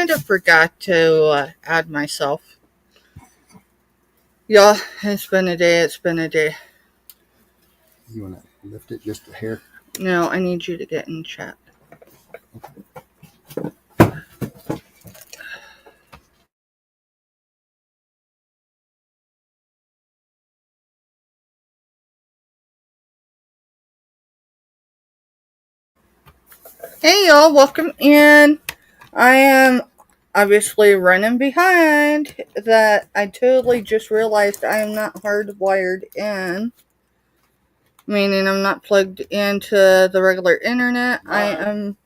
kind of forgot to add myself. Y'all, it's been a day. You want to lift it just a hair? No, I need you to get in chat. Hey y'all, welcome in. I am obviously running behind that I totally just realized I am not hardwired in. Meaning I'm not plugged into the regular internet. I am...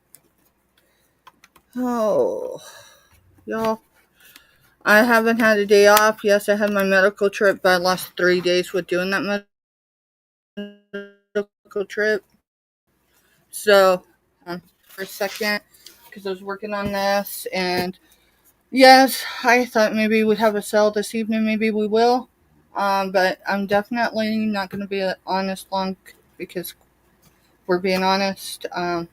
Oh, y'all. I haven't had a day off. Yes, I had my medical trip, but I lost 3 days with doing that medical trip. So, for a second, because I was working on this, and yes, I thought maybe we'd have a sale this evening. Maybe we will. But I'm definitely not going to be honest long, because if we're being honest, I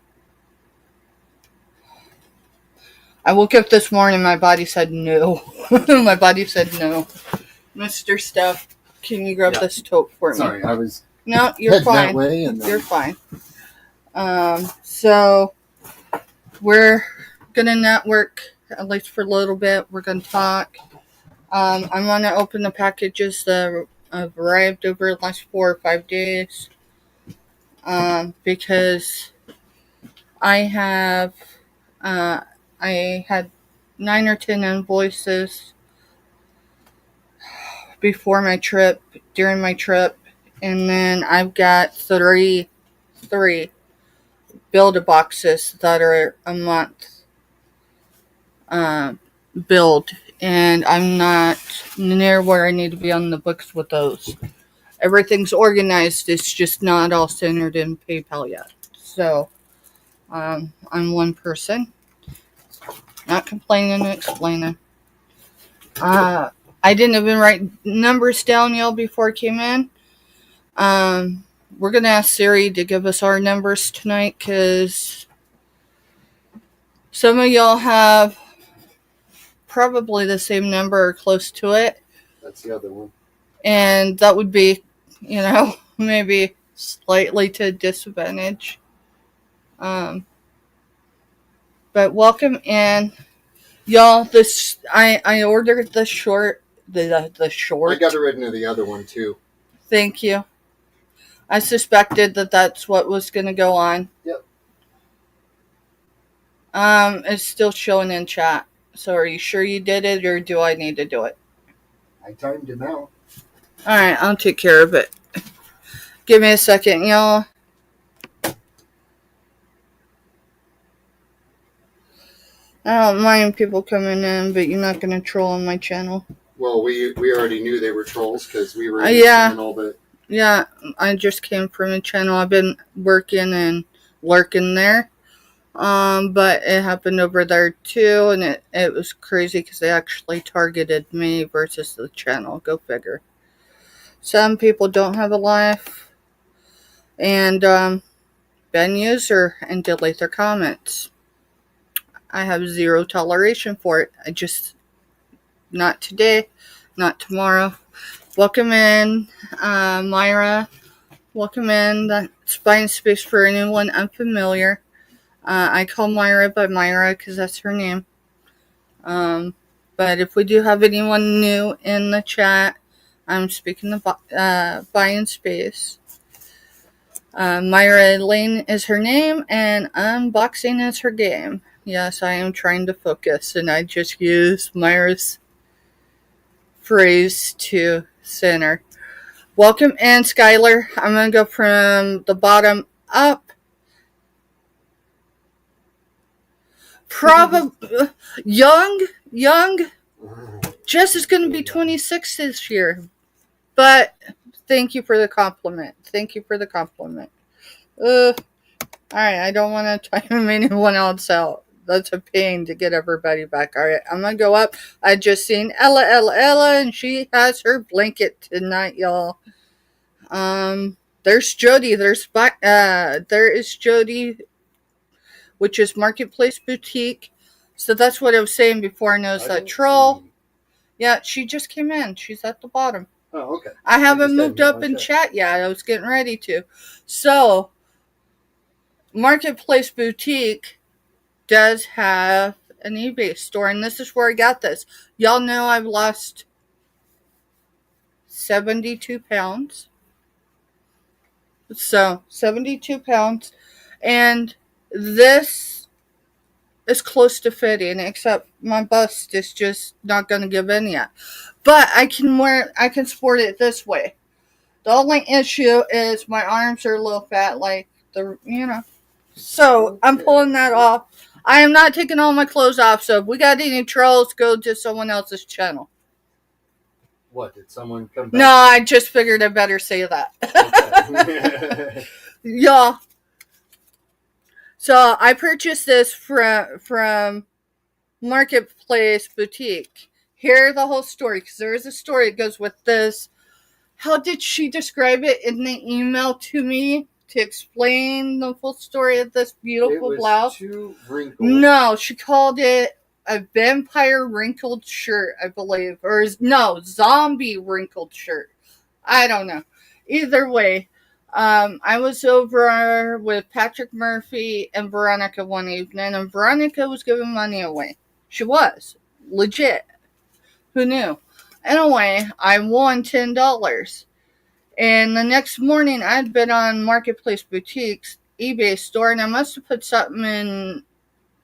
woke up this morning, my body said no. My body said no. Mr. Steph, can you grab this tote for me? Sorry, I was... No, you're fine. That way and then... You're fine. So we're gonna network at least for a little bit. We're gonna talk. I want to open the packages that have arrived over the last 4 or 5 days. Because I had 9 or 10 invoices before my trip, during my trip, and then I've got three build-a-boxes that are a month build, and I'm not near where I need to be on the books with those. Everything's organized, it's just not all centered in PayPal yet. So, I'm one person. Not complaining, explaining. I didn't even write numbers down, y'all, before I came in. We're going to ask Siri to give us our numbers tonight, because some of y'all have probably the same number or close to it. That's the other one. And that would be, maybe slightly to disadvantage. But welcome in. Y'all, I ordered the short. The short. I got it written to the other one, too. Thank you. I suspected that that's what was going to go on. Yep. It's still showing in chat. So are you sure you did it, or do I need to do it? I timed it out. Alright, I'll take care of it. Give me a second, y'all. I don't mind people coming in, but you're not going to troll on my channel. Well, we already knew they were trolls, because we were in the channel, but... Yeah, I just came from a channel. I've been working and lurking there. But it happened over there too, and it was crazy because they actually targeted me versus the channel. Go figure. Some people don't have a life and ban user and delete their comments. I have zero toleration for it. Not today, not tomorrow. Welcome in, Myra. Welcome in. That's buying space for anyone unfamiliar. I call Myra by Myra because that's her name. But if we do have anyone new in the chat, I'm speaking of buying space. Myra Lane is her name, and unboxing is her game. Yes, I am trying to focus, and I just use Myra's phrase to center. Welcome in, Skylar. I'm going to go from the bottom up. Probably young. Jess is going to be 26 this year. But thank you for the compliment. Alright, I don't want to time anyone else out. That's a pain to get everybody back. Alright, I'm going to go up. I just seen Ella, and she has her blanket tonight, y'all. There's Jody. There is Jody, which is Marketplace Boutique. So that's what I was saying before I noticed I that don't troll. see. Yeah, she just came in. She's at the bottom. Oh, okay. I haven't just moved hadn't hit up my in check. chat yet. I was getting ready to. So, Marketplace Boutique does have an eBay store, and this is where I got this. Y'all know I've lost 72 pounds. So, 72 pounds. And this is close to fitting, except my bust is just not going to give in yet. But I can sport it this way. The only issue is my arms are a little fat, like the. So I'm pulling that off. I am not taking all my clothes off, so if we got any trolls, go to someone else's channel. What, did someone come back? No, I just figured I better say that. Okay. Yeah. So I purchased this from Marketplace Boutique. Hear the whole story, because there is a story that goes with this. How did she describe it in the email to me to explain the full story of this beautiful blouse? Too wrinkled. No, she called it a vampire wrinkled shirt, I believe. Or no, zombie wrinkled shirt. I don't know. Either way, I was over with Patrick Murphy and Veronica one evening, and Veronica was giving money away. She was. Legit. Who knew? Anyway, I won $10. And the next morning, I'd been on Marketplace Boutique's eBay store, and I must have put something in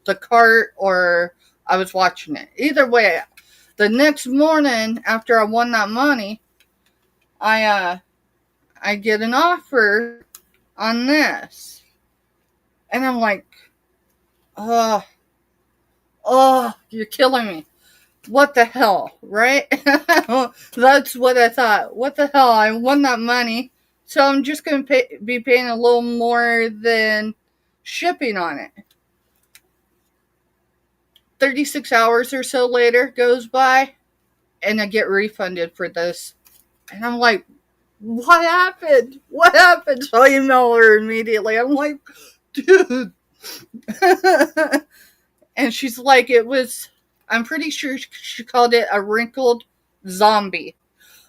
the cart or I was watching it. Either way, the next morning after I won that money, I get an offer on this, and I'm like, oh, you're killing me. What the hell, right? That's what I thought. What the hell? I won that money, so I'm just going to be paying a little more than shipping on it. 36 hours or so later goes by, and I get refunded for this. And I'm like, what happened? What happened? So I email her immediately. I'm like, dude. And she's like, I'm pretty sure she called it a wrinkled zombie.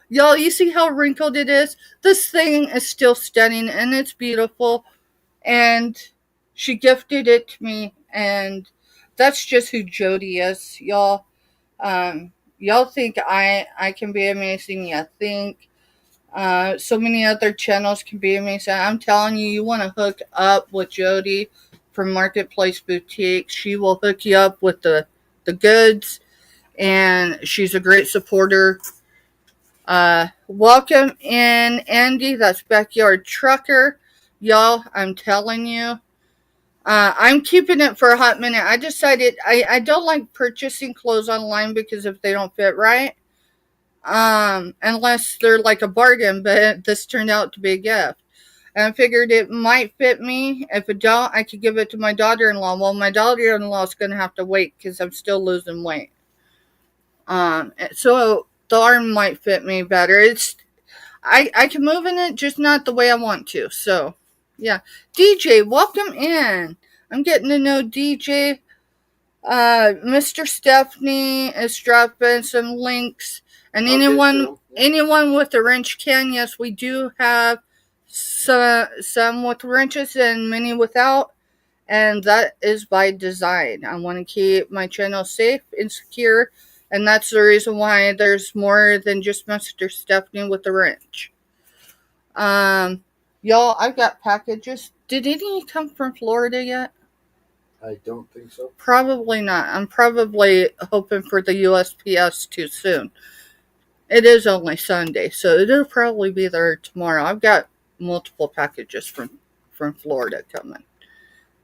Y'all, you see how wrinkled it is? This thing is still stunning and it's beautiful. And she gifted it to me. And that's just who Jody is, y'all. Y'all think I can be amazing. You think so many other channels can be amazing. I'm telling you, you want to hook up with Jody from Marketplace Boutique. She will hook you up with the goods, and she's a great supporter. Welcome in, Andy. That's Backyard Trucker. Y'all, I'm telling you. I'm keeping it for a hot minute. I decided I don't like purchasing clothes online because if they don't fit right, unless they're like a bargain, but this turned out to be a gift. And I figured it might fit me. If it don't, I could give it to my daughter-in-law. Well, my daughter-in-law is going to have to wait because I'm still losing weight. So the arm might fit me better. I can move in it, just not the way I want to. So, yeah. DJ, welcome in. I'm getting to know DJ. Mr. Stephanie is dropping some links. And anyone with a wrench can. Yes, we do have some with wrenches and many without. And that is by design. I want to keep my channel safe and secure. And that's the reason why there's more than just Mr. Stephanie with the wrench. Y'all, I've got packages. Did any come from Florida yet? I don't think so. Probably not. I'm probably hoping for the USPS too soon. It is only Sunday, so it'll probably be there tomorrow. I've got multiple packages from Florida coming.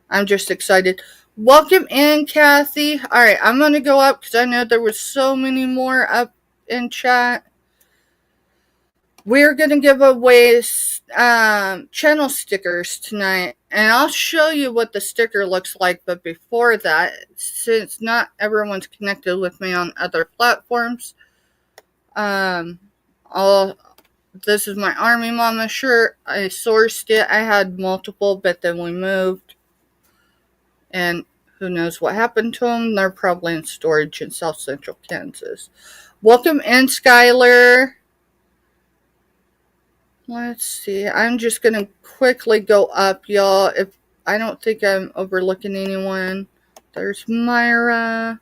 I'm just excited. Welcome in, Kathy. All right, I'm going to go up because I know there was so many more up in chat. We're going to give away channel stickers tonight, and I'll show you what the sticker looks like. But before that, since not everyone's connected with me on other platforms, this is my Army Mama shirt. I sourced it. I had multiple, but then we moved. And Who knows what happened to them? They're probably in storage in South Central Kansas. Welcome in, Skylar. Let's see. I'm just going to quickly go up, y'all. If I don't think I'm overlooking anyone. There's Myra.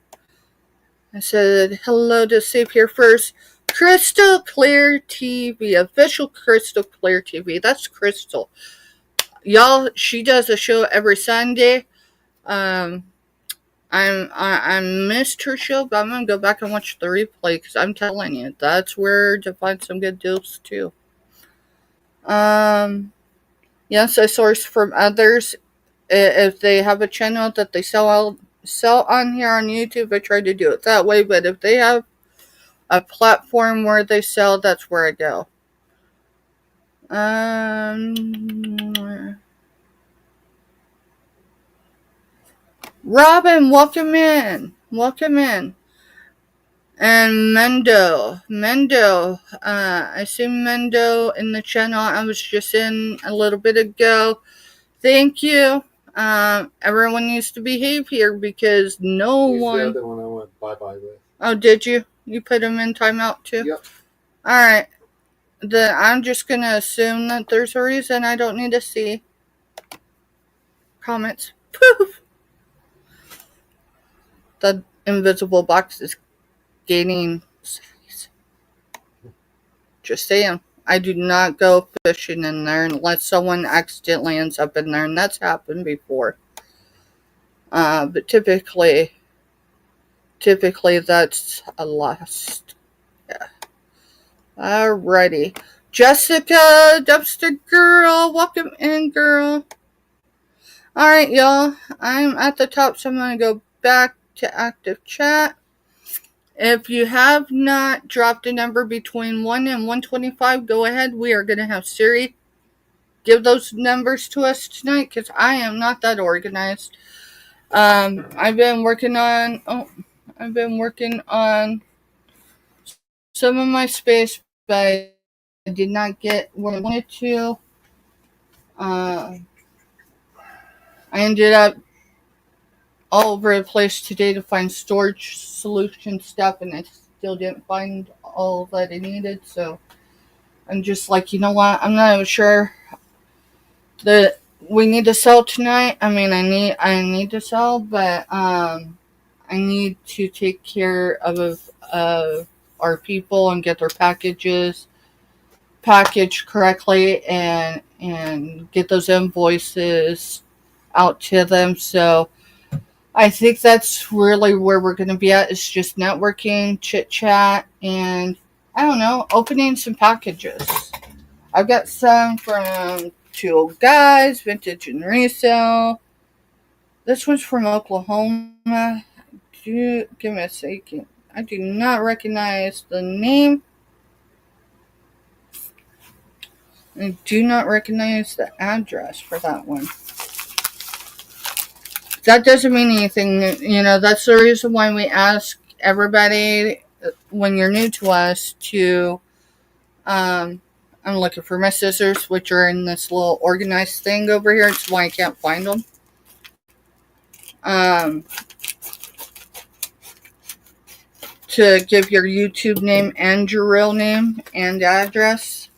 I said hello to Save Here First. Crystal Clear TV. Official Crystal Clear TV. That's Crystal. Y'all, she does a show every Sunday. I missed her show, but I'm gonna go back and watch the replay because I'm telling you, that's where to find some good deals too. Yes, I source from others. If they have a channel that they sell on here on YouTube, I try to do it that way. But if they have a platform where they sell, that's where I go. Robin, welcome in. Welcome in. And Mendo, I see Mendo in the channel I was just in a little bit ago. Thank you. Everyone needs to behave here because He's the other one I went bye-bye with. Oh, did you? You put him in timeout too? Yep. Alright. I'm just going to assume that there's a reason I don't need to see comments. Poof! The invisible box is gaining size. Just saying. I do not go fishing in there unless someone accidentally ends up in there, and that's happened before. But typically that's a lost. Yeah. Alrighty. Jessica, Dumpster Girl, welcome in, girl. Alright, y'all. I'm at the top, so I'm going to go back to active chat. If you have not dropped a number between 1 and 125, go ahead. We are going to have Siri give those numbers to us tonight because I am not that organized. I've been working on some of my space, but I did not get where I wanted to. I ended up all over the place today to find storage solution stuff, and I still didn't find all that I needed. So I'm just like, you know what? I'm not even sure that we need to sell tonight. I mean, I need to sell, but I need to take care of our people and get their packages packaged correctly and get those invoices out to them. So I think that's really where we're going to be at. It's just networking, chit chat, and I don't know, opening some packages. I've got some from Two Old Guys, Vintage and Resale. This one's from Oklahoma. Give me a second. I do not recognize the name. I do not recognize the address for that one. That doesn't mean anything. You know, that's the reason why we ask everybody when you're new to us to, I'm looking for my scissors, which are in this little organized thing over here. It's why I can't find them. To give your YouTube name and your real name and address.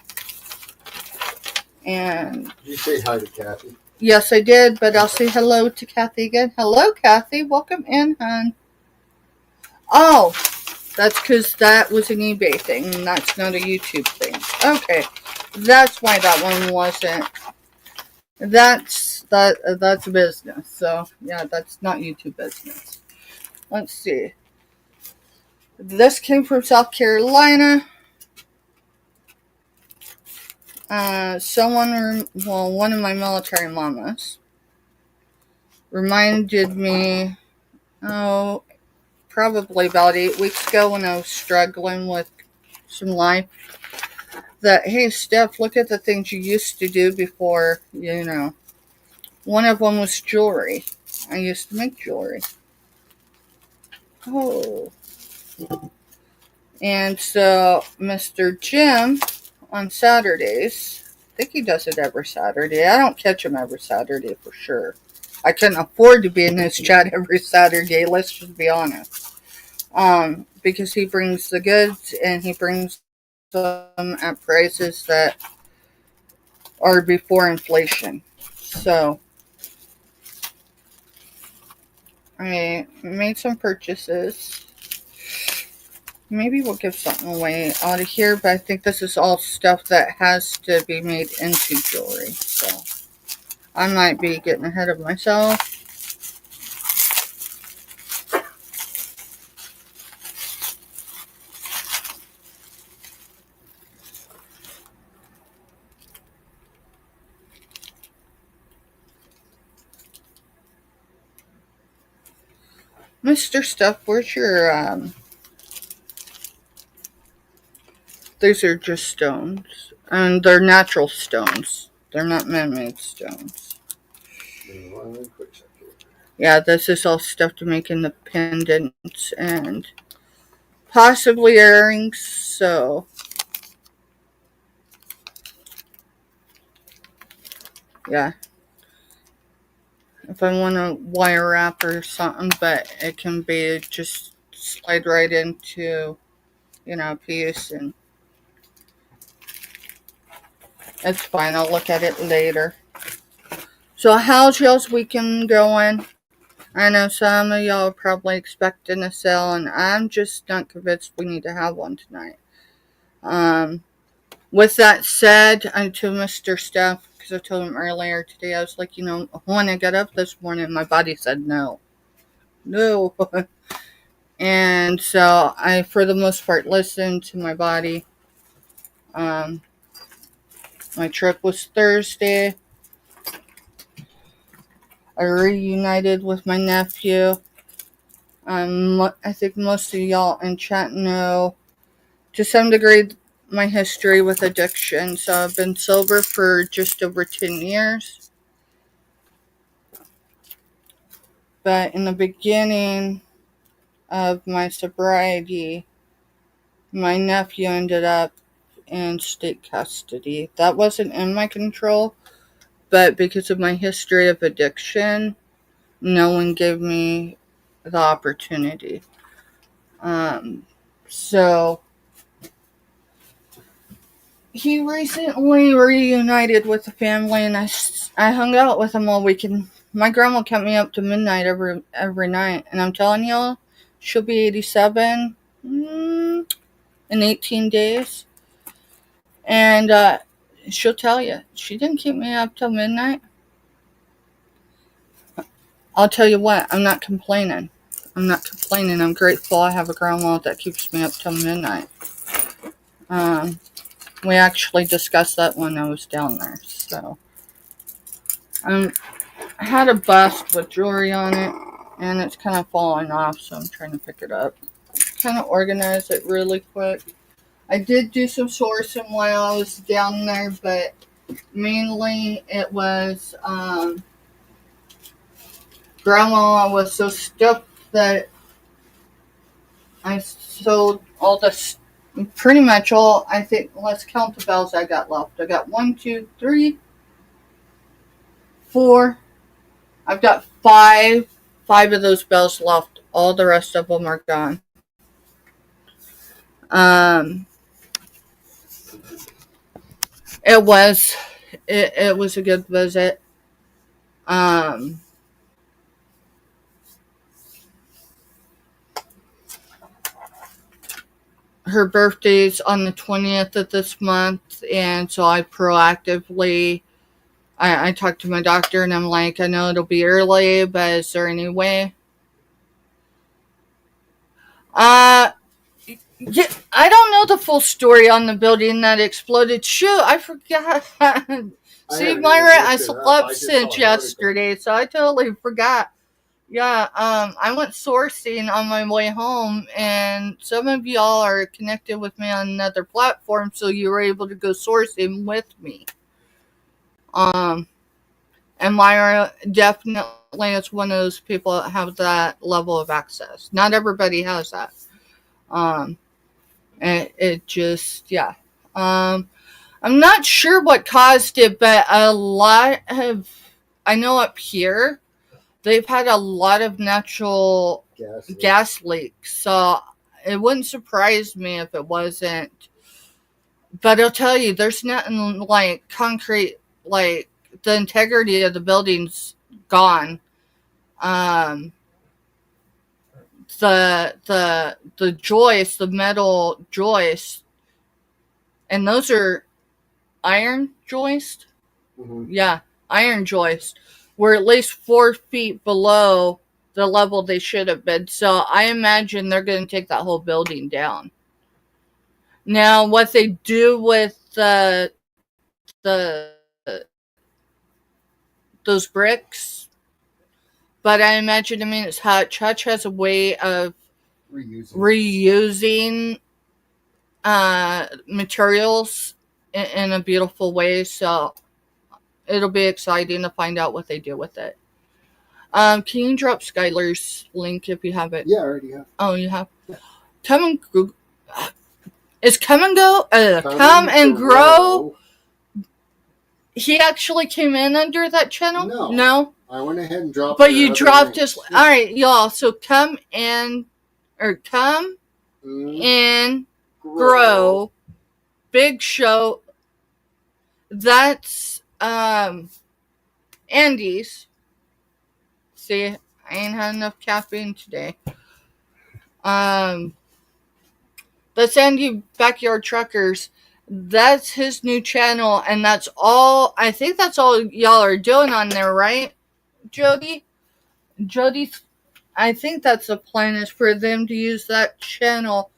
And Did you say hi to Kathy? Yes, I did, but I'll say hello to Kathy again. Hello, Kathy. Welcome in, hon. Oh, that's because that was an eBay thing, and that's not a YouTube thing. Okay, that's why that one wasn't. That's a business. So, yeah, that's not YouTube business. Let's see. This came from South Carolina. One of my military mamas reminded me, probably about 8 weeks ago when I was struggling with some life, that, hey, Steph, look at the things you used to do before, you know. One of them was jewelry. I used to make jewelry. Oh. And so Mr. Jim on Saturdays, I think he does it every Saturday. I don't catch him every Saturday for sure. I couldn't afford to be in his chat every Saturday, let's just be honest. Because he brings the goods and he brings them at prices that are before inflation. So I made some purchases. Maybe we'll give something away out of here, but I think this is all stuff that has to be made into jewelry. So I might be getting ahead of myself. Mr. Stuff, where's your, these are just stones. And they're natural stones. They're not man-made stones. Yeah, this is all stuff to make into pendants and possibly earrings, so yeah. If I want to wire wrap or something, but it can be just slide right into, a piece, and it's fine. I'll look at it later. So how's y'all's weekend going? I know some of y'all are probably expecting a sale, and I'm just not convinced we need to have one tonight. With that said, I told Mr. Steph, because I told him earlier today, I was like, when I got up this morning, my body said no. No. And so I, for the most part, listened to my body. My trip was Thursday. I reunited with my nephew. I think most of y'all in chat know, to some degree, my history with addiction. So I've been sober for just over 10 years. But in the beginning of my sobriety, my nephew ended up in state custody. That wasn't in my control, but because of my history of addiction, no one gave me the opportunity. So he recently reunited with the family, and I hung out with him all weekend. My grandma kept me up to midnight every night, and I'm telling y'all, she'll be 87 in 18 days. And she'll tell you, she didn't keep me up till midnight. I'll tell you what, I'm not complaining. I'm grateful I have a grandma that keeps me up till midnight. We actually discussed that when I was down there. So I had a bust with jewelry on it, and it's kind of falling off, so I'm trying to pick it up. Kind of organize it really quick. I did do some sourcing while I was down there, but mainly it was Grandma was so stuffed that I sold all this, pretty much all. I think, let's count the bells I got left. I got 1, 2, 3, 4. I've got five of those bells left. All the rest of them are gone. It was a good visit. Her birthday's on the 20th of this month, and so I proactively, I talked to my doctor, and I'm like, I know it'll be early, but is there any way? Yeah, I don't know the full story on the building that exploded. Shoot, I forgot. See, Myra, I slept since yesterday, so I totally forgot. Yeah, I went sourcing on my way home, and some of y'all are connected with me on another platform, so you were able to go sourcing with me. And Myra definitely is one of those people that have that level of access. Not everybody has that. It just, yeah. I'm not sure what caused it, but a lot of, I know up here, they've had a lot of natural gas leaks. So it wouldn't surprise me if it wasn't. But I'll tell you, there's nothing like concrete, like the integrity of the building's gone. Um, the joist, the metal joist, and those are iron joist. Mm-hmm. Yeah, iron joist. Were at least 4 feet below the level they should have been. So I imagine they're going to take that whole building down. Now, what they do with the those bricks, but I imagine, it's Hutch. Hutch has a way of reusing materials in a beautiful way, so it'll be exciting to find out what they do with it. Can you drop Skylar's link if you have it? Yeah, I already have. Oh, you have? Yeah. Come and go. Is Come and Go? Come and Grow. He actually came in under that channel? No? I went ahead and dropped. But you dropped his. Yeah. All right, y'all. So Come and Grow. Big show. That's Andy's. See, I ain't had enough caffeine today. That's Andy Backyard Truckers. That's his new channel, and that's all. I think that's all y'all are doing on there, right, Jody? I think that's the plan, is for them to use that channel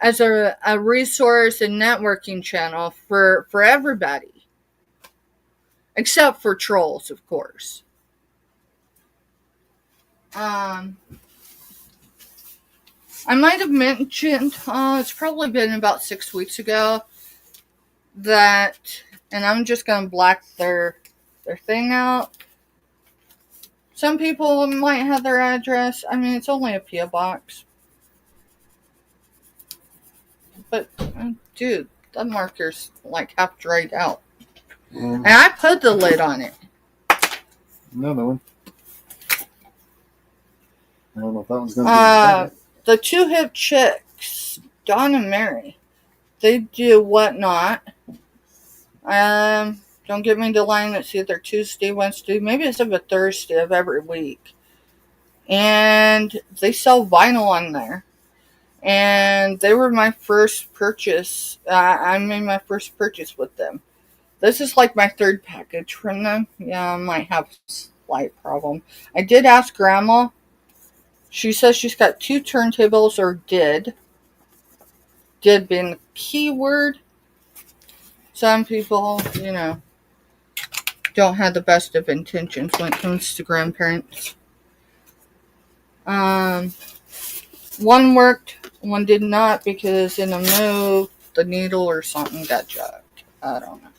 as a resource and networking channel for everybody, except for trolls, of course. I might have mentioned, it's probably been about 6 weeks ago, that, and I'm just going to black their thing out. Some people might have their address. It's only a P.O. box. But, dude, that marker's like half dried out. And I put the lid on it. Another one. I don't know if that one's going to be the Two Hip Chicks, Dawn and Mary, they do Whatnot. Don't get me to line. It's either Tuesday, Wednesday, maybe it's a Thursday of every week. And they sell vinyl on there. And they were my first purchase. I made my first purchase with them. This is like my third package from them. Yeah, I might have a slight problem. I did ask Grandma. She says she's got 2 turntables, or did. Did being the key word. Some people, don't have the best of intentions when it comes to grandparents. One worked, one did not, because in a move, the needle or something got jugged. I don't know.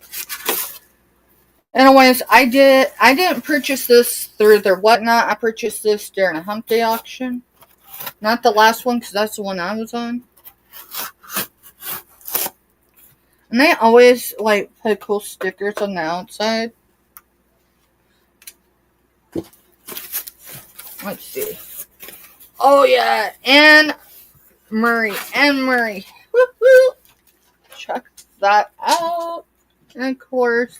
Anyways, I didn't purchase this through their Whatnot. I purchased this during a hump day auction. Not the last one, because that's the one I was on. And they always, put cool stickers on the outside. Let's see. Oh, yeah. Anne Murray. Woo-hoo. Check that out. And, of course,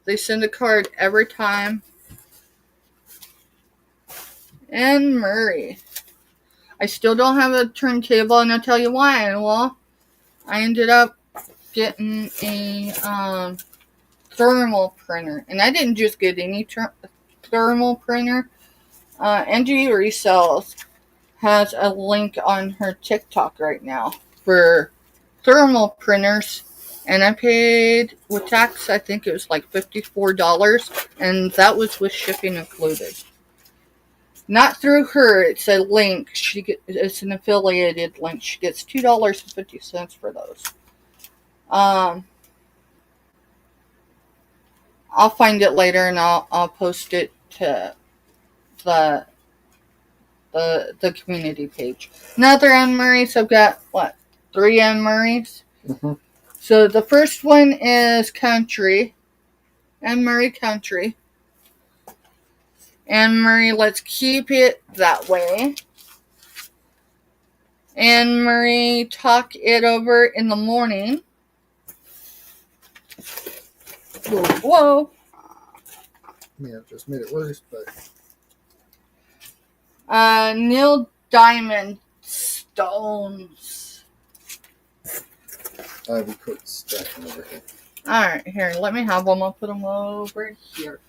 they send a card every time. Anne Murray. I still don't have a turntable, and I'll tell you why. Well, I ended up getting a thermal printer. And I didn't just get any thermal printer. Angie Resells has a link on her TikTok right now for thermal printers. And I paid, with tax, I think it was like $54. And that was with shipping included. Not through her. It's a link. It's an affiliated link. She gets $2.50 for those. I'll find it later, and I'll post it to the community page. Another Anne Murray's. I've got 3 Anne Murray's. Mm-hmm. So the first one is Country, Anne Murray Country, Anne Marie, let's keep it that way. Anne Marie, talk it over in the morning. Whoa. Yeah, it just made it worse, but. Neil Diamond Stones. We could stack them over here. Alright, here, let me have them. I'll put them over here.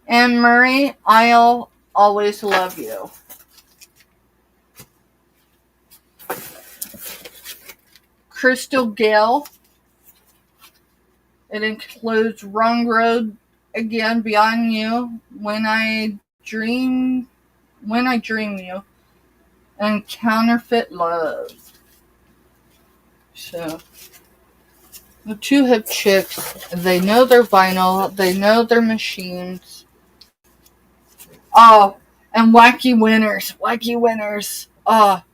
Anne Marie, I'll always love you. Crystal Gale. It includes Wrong Road Again, Beyond You, When I Dream You, and Counterfeit Love. So, the Two Hip Chicks, they know their vinyl, they know their machines. Oh, and Wacky Winners.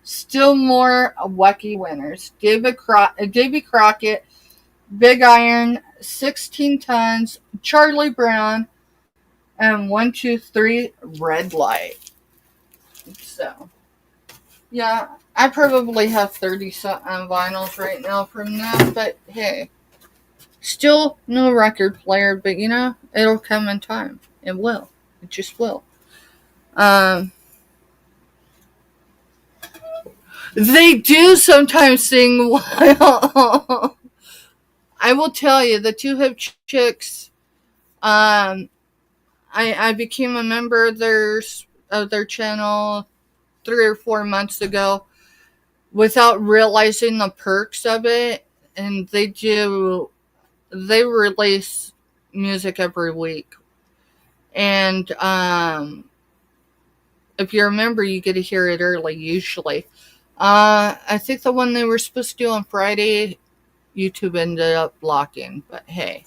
Still more Wacky Winners. Davy Crockett, Big Iron, 16 Tons, Charlie Brown, and 1, 2, 3, Red Light. So, yeah, I probably have 30-something vinyls right now from them, but hey, still no record player, but it'll come in time. It will. It just will. They do sometimes sing well. I will tell you, the Two Hip Chicks, I became a member of their channel 3 or 4 months ago without realizing the perks of it, and they release music every week. And if you're a member, you get to hear it early, usually. I think the one they were supposed to do on Friday, YouTube ended up blocking, but hey.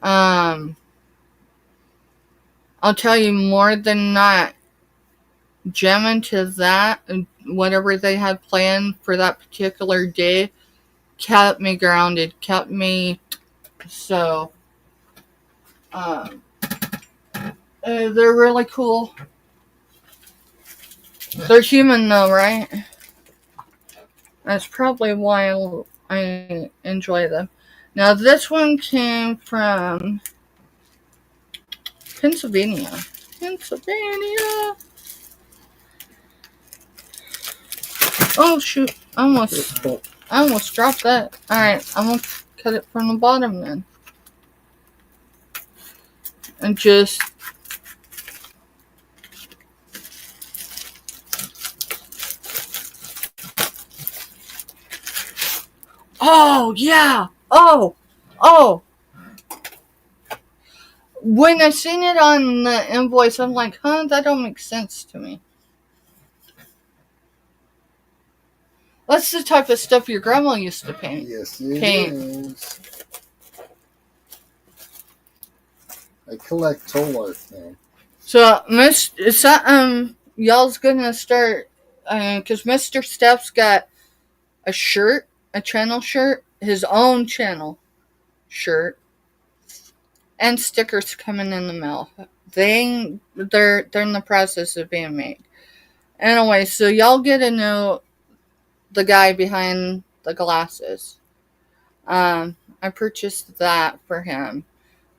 I'll tell you, more than not, jamming to that, whatever they had planned for that particular day, kept me grounded, kept me, so, they're really cool. They're human though, right? That's probably why I enjoy them. Now this one came from Pennsylvania. Oh shoot, I almost dropped that. Alright, I'm gonna cut it from the bottom then. And just oh yeah. Oh. When I seen it on the invoice, I'm like, that don't make sense to me. That's the type of stuff your grandma used to paint. Yes, it is. I collect toll art now. So, y'all's gonna start, because Mr. Steph's got a shirt, a channel shirt, his own channel shirt, and stickers coming in the mail. They're in the process of being made. Anyway, so y'all get to know the guy behind the glasses. I purchased that for him.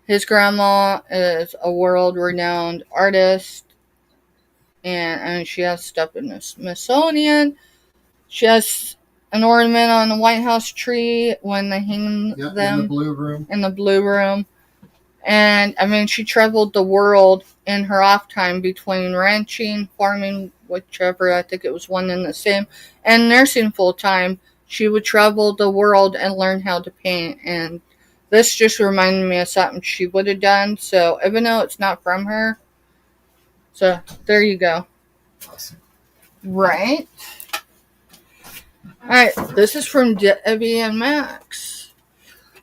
His grandma is a world-renowned artist, and she has stuff in the Smithsonian. She has an ornament on the White House tree when they hang them. In the blue room. In the blue room. And, she traveled the world in her off time between ranching, farming, whichever, I think it was one and the same, and nursing full time. She would travel the world and learn how to paint, and this just reminded me of something she would have done, so even though it's not from her, so there you go. Awesome. Right? Alright, this is from Debbie and Max.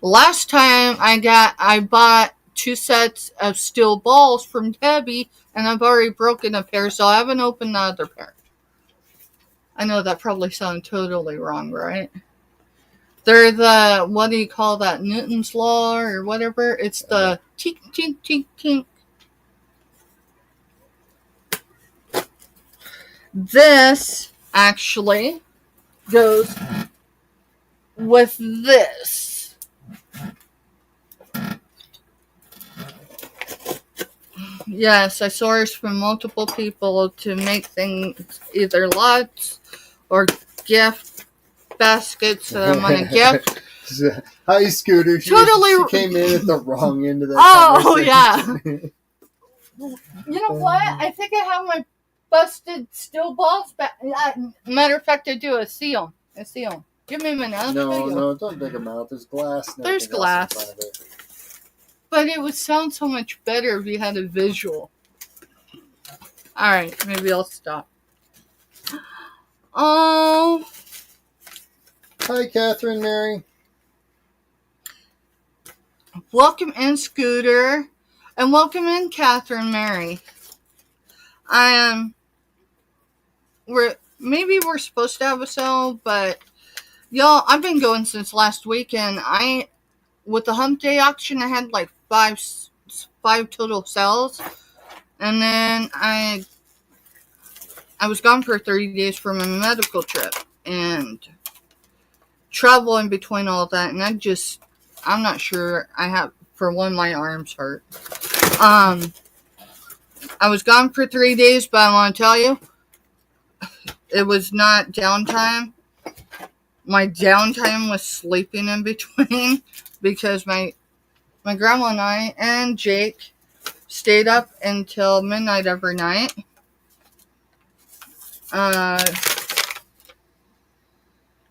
Last time I bought 2 sets of steel balls from Debbie, and I've already broken a pair, so I haven't opened the other pair. I know that probably sounded totally wrong, right? They're the, what do you call that, Newton's Law or whatever? It's the tink, tink, tink, tink. This actually goes with this. Yes, I sourced from multiple people to make things either lots or gift baskets that I'm gonna gift. Hi, Scooter. Totally. She came in at the wrong end of that conversation. Yeah. You know what? I think I have my busted steel balls back. Matter of fact, I do. I see them. Give me a minute. No, don't dig them out. There's glass. There's glass. In front of it. But it would sound so much better if you had a visual. Alright, maybe I'll stop. Oh. Hi, Catherine Mary. Welcome in, Scooter. And welcome in, Catherine Mary. Maybe we're supposed to have a sale, but y'all, I've been going since last week, and with the Hump Day auction, I had like five total sales, and then I was gone for 30 days for my medical trip, and travel in between all that, and I'm not sure. For one, my arms hurt. I was gone for 3 days, but I want to tell you, it was not downtime. My downtime was sleeping in between, because my grandma and I and Jake stayed up until midnight every night.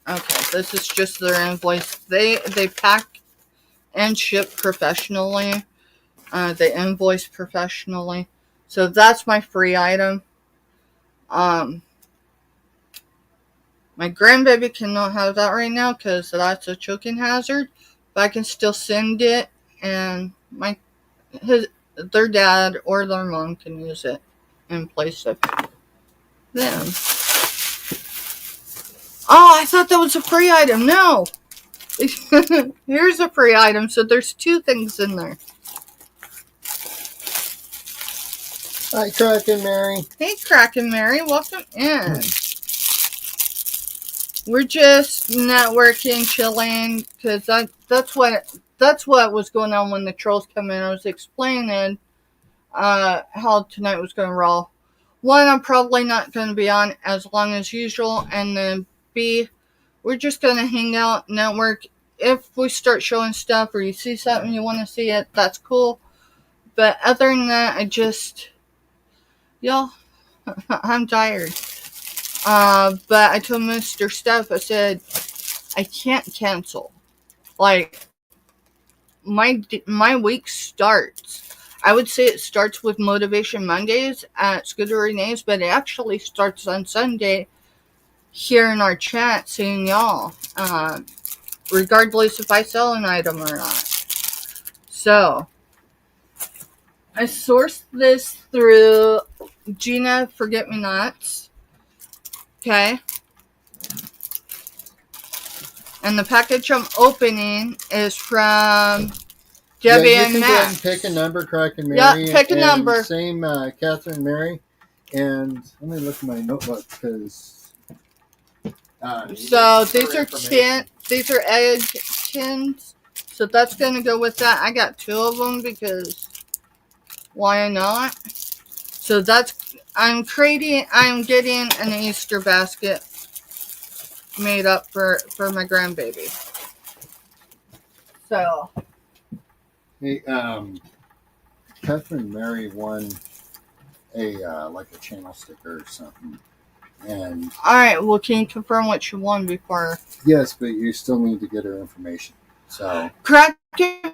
Okay, this is just their invoice. They pack and ship professionally. They invoice professionally. So that's my free item. My grandbaby cannot have that right now because that's a choking hazard. But I can still send it, and their dad or their mom can use it in place of them. Oh, I thought that was a free item. No. Here's a free item. So there's 2 things in there. Hi, Kraken Mary. Hey, Kraken Mary. Welcome in. We're just networking, chilling, because that's what was going on when the trolls come in. I was explaining how tonight was going to roll. 1, I'm probably not going to be on as long as usual, and then B, we're just going to hang out, network. If we start showing stuff or you see something you want to see it, that's cool. But other than that, y'all, I'm tired. But I told Mr. Steph, I said, I can't cancel. Like, my week starts. I would say it starts with Motivation Mondays at Scooter Renee's, but it actually starts on Sunday here in our chat, seeing y'all, regardless if I sell an item or not. So, I sourced this through Gina Forget-Me-Nots. Okay. And the package I'm opening is from Debbie and Max. You can go ahead and pick a number, Kraken Mary. Yeah, pick a number. Same Catherine Mary. And let me look at my notebook, because... so these are egg tins. So that's going to go with that. I got 2 of them because why not? So I'm getting an Easter basket made up for my grandbaby. So. Hey, Catherine Mary won a channel sticker or something. And all right, well, can you confirm what you won before? Yes, but you still need to get her information. So, Kraken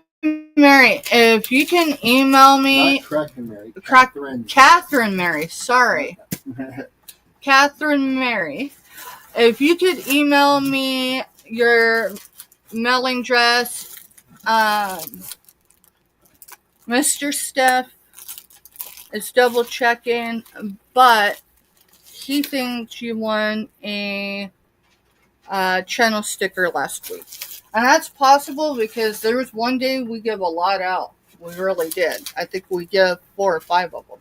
Mary, if you can email me. Not Kraken Mary. Catherine Mary. Sorry, Catherine Mary. If you could email me your mailing address, Mr. Steph is double checking, but he thinks you won a channel sticker last week. And that's possible because there was one day we give a lot out. We really did. I think we give 4 or 5 of them.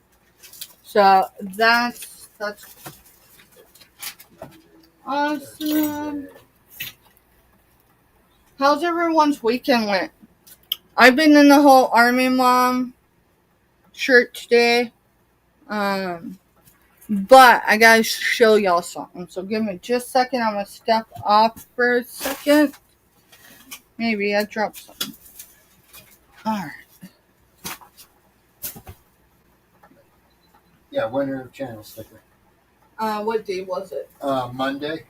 So that's Awesome. How's everyone's weekend went? I've been in the whole Army Mom shirt today. But I gotta show y'all something. So give me just a second. I'm gonna step off for a second. Maybe I dropped something. Alright. Yeah, winner channel sticker. What day was it? Monday.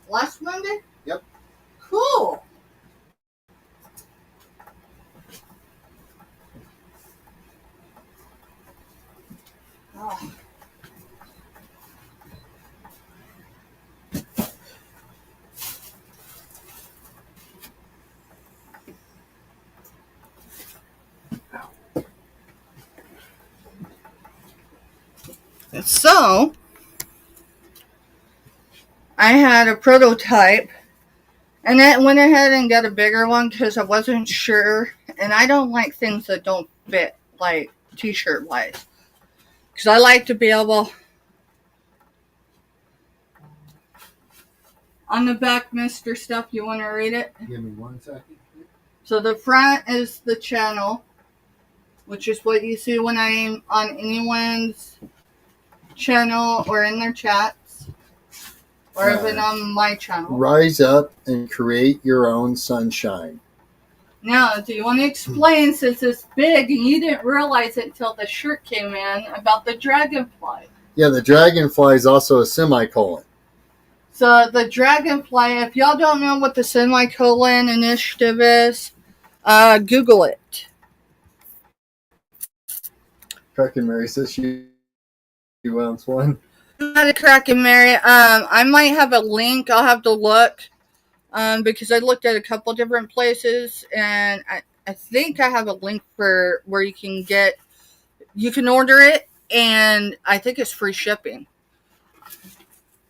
Last Monday? Yep. Cool. Oh. So, I had a prototype, and I went ahead and got a bigger one because I wasn't sure, and I don't like things that don't fit, like t-shirt wise, because I like to be able, on the back, Mr. Stuff, you want to read it? Give me 1 second. So the front is the channel, which is what you see when I'm on anyone's channel or in their chats, or even on my channel. Rise up and create your own sunshine. Now, do you want to explain, since it's big and you didn't realize it until the shirt came in, about the dragonfly? Yeah, the dragonfly is also a semicolon. So the dragonfly, if y'all don't know what the semicolon initiative is, Google it. Cracking Mary says she wants one. Not a Cracking Mary. I might have a link. I'll have to look. Because I looked at a couple different places, and I think I have a link for where you can order it, and I think it's free shipping.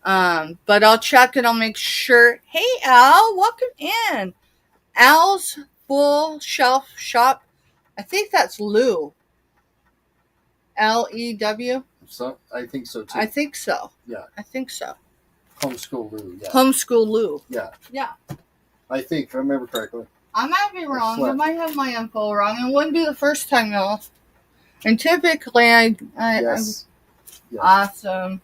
But I'll check and I'll make sure. Hey, Al, welcome in. Al's Full Shelf Shop. I think that's Lou. Lew. So I think so too. I think so. Yeah. I think so. Homeschool Lou. Yeah. Homeschool Lou. Yeah. Yeah. I think, if I remember correctly. I might be wrong. I might have my info wrong. It wouldn't be the first time, y'all. And typically, Yes. Awesome.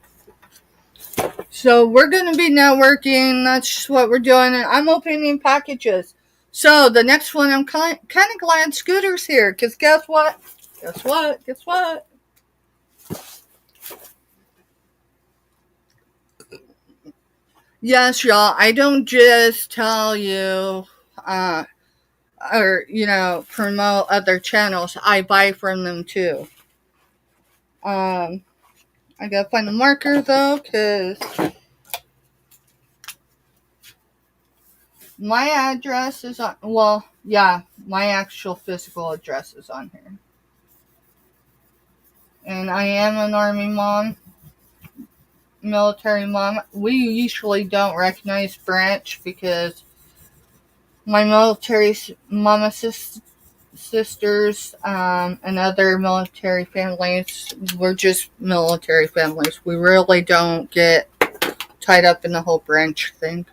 So we're going to be networking. That's just what we're doing. And I'm opening packages. So the next one, I'm kind of glad Scooter's here. Because guess what? Guess what? Guess what? Yes, y'all. I don't just tell you, or, promote other channels. I buy from them too. I gotta find the marker though, because my address is on, my actual physical address is on here. And I am an Army mom, military mom. We usually don't recognize branch because my military mama sisters and other military families, we're just military families. We really don't get tied up in the whole branch thing.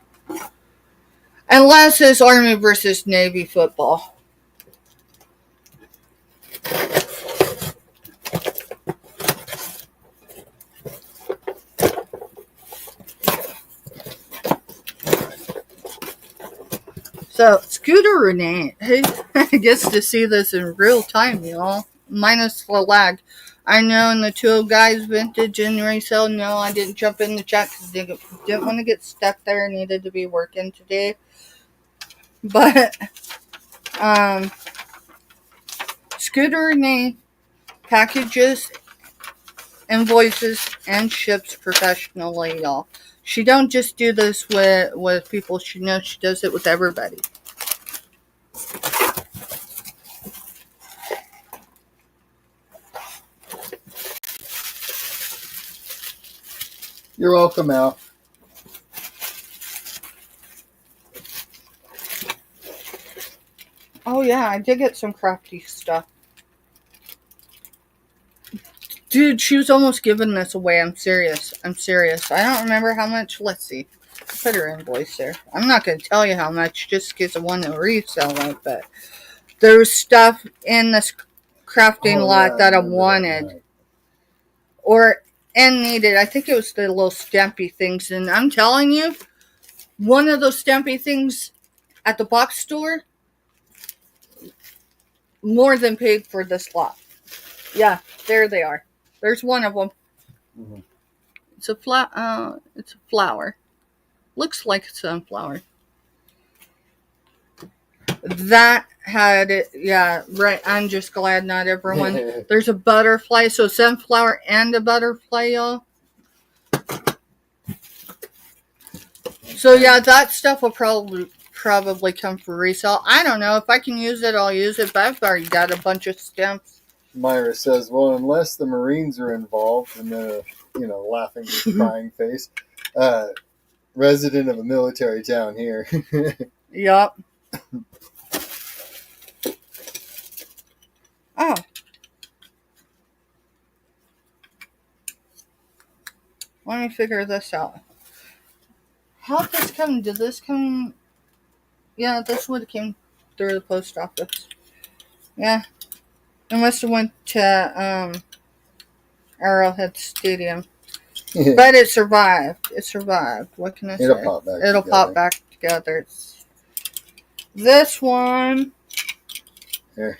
Unless it's Army versus Navy football. So, Scooter Renee, he gets to see this in real time, y'all. Minus the lag. I know in the two guys, Vintage and Resale, no, I didn't jump in the chat because I didn't want to get stuck there. I needed to be working today. But, Scooter Renee packages, invoices, and ships professionally, y'all. She don't just do this with people she knows. She does it with everybody. You're welcome, Al. Oh yeah, I did get some crafty stuff. Dude, she was almost giving this away. I'm serious. I don't remember how much. Let's see. Put her invoice there. I'm not going to tell you how much just because I want to resell it, but there's stuff in this crafting lot that I wanted or and needed. I think it was the little stampy things, and I'm telling you, one of those stampy things at the box store more than paid for this lot. Yeah, there they are. There's one of them. Mm-hmm. It's a flower. Looks like a sunflower. That had it. Yeah, right. I'm just glad not everyone. There's a butterfly, so sunflower and a butterfly, y'all. So yeah, that stuff will probably come for resale. I don't know if I can use it, I'll use it. But I've already got a bunch of stamps. Myra says, "Well, unless the Marines are involved," and then laughing crying face. Resident of a military town here. Yup. Oh. Let me figure this out. How did this come? Did this come? Yeah, this would have came through the post office. Yeah. It must have went to Arrowhead Stadium. But it survived. It survived. What can I say? It'll pop back together. This one. Here.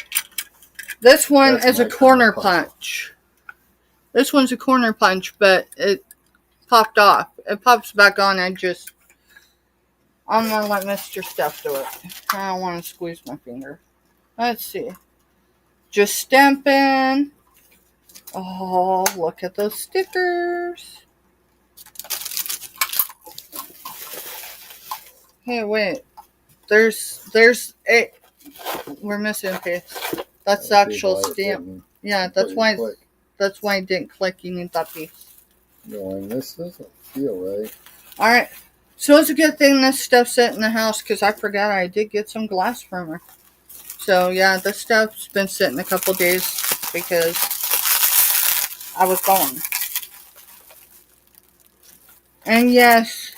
This one is a corner punch. This one's a corner punch, but it popped off. It pops back on. I'm gonna let Mr. Steph do it. I don't want to squeeze my finger. Let's see. Just stamping. Oh, look at those stickers. Hey, wait. There's a. We're missing a piece. That's the actual stamp. Yeah, that's why it didn't click. You need that piece. No, this doesn't feel right. Alright. So it's a good thing this stuff's sitting in the house because I forgot I did get some glass from her. So yeah, this stuff's been sitting a couple days because I was gone. And yes,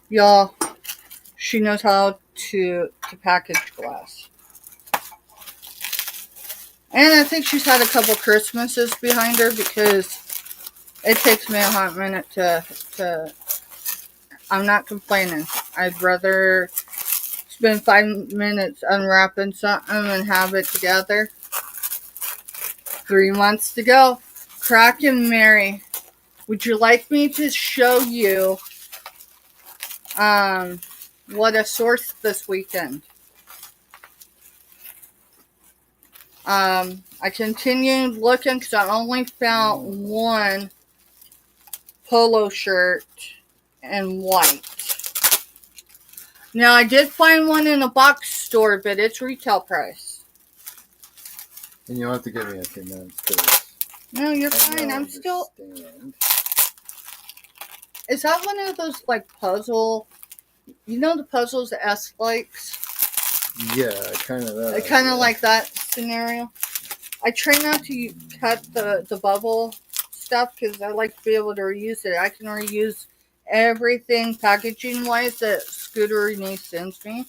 y'all, she knows how to package glass. And I think she's had a couple Christmases behind her because it takes me a hot minute to I'm not complaining. I'd rather spend 5 minutes unwrapping something and have it together. 3 months to go. Crack and Mary, would you like me to show you what I sourced this weekend? I continued looking because I only found one polo shirt in white. Now, I did find one in a box store, but it's retail price. And you'll have to give me a few minutes to... No, you're fine. I'm still... Is that one of those, like, puzzle... You know the puzzles that S likes? Yeah, kind of that. Kind of like that scenario. I try not to cut the bubble stuff because I like to be able to reuse it. I can reuse everything packaging-wise that Scooter Renee sends me.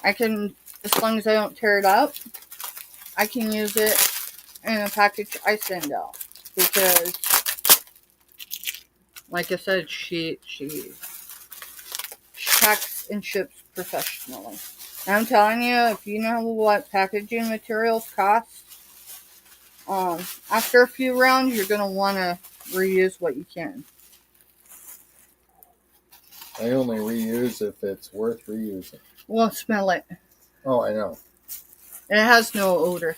I can, as long as I don't tear it up, I can use it in a package I send out. Because, like I said, she packs and ships professionally. And I'm telling you, if you know what packaging materials cost, after a few rounds, you're going to want to reuse what you can. I only reuse if it's worth reusing. Well, smell it. Oh, I know. It has no odor.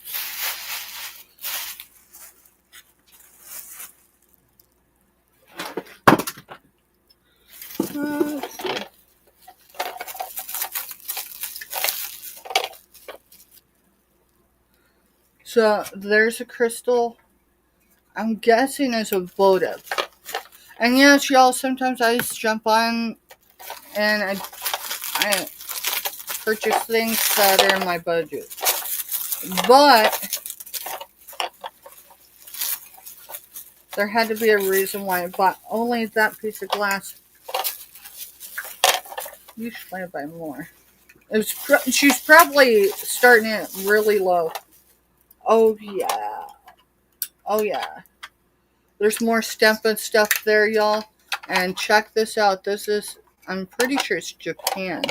Let's see. So, there's a crystal. I'm guessing it's a votive. And yes, y'all, sometimes I just jump on and I purchase things that are in my budget. But there had to be a reason why I bought only that piece of glass. Usually I buy more. She's probably starting it really low. Oh yeah. Oh yeah. There's more stamping stuff there, y'all. And check this out. This is, I'm pretty sure it's Japan.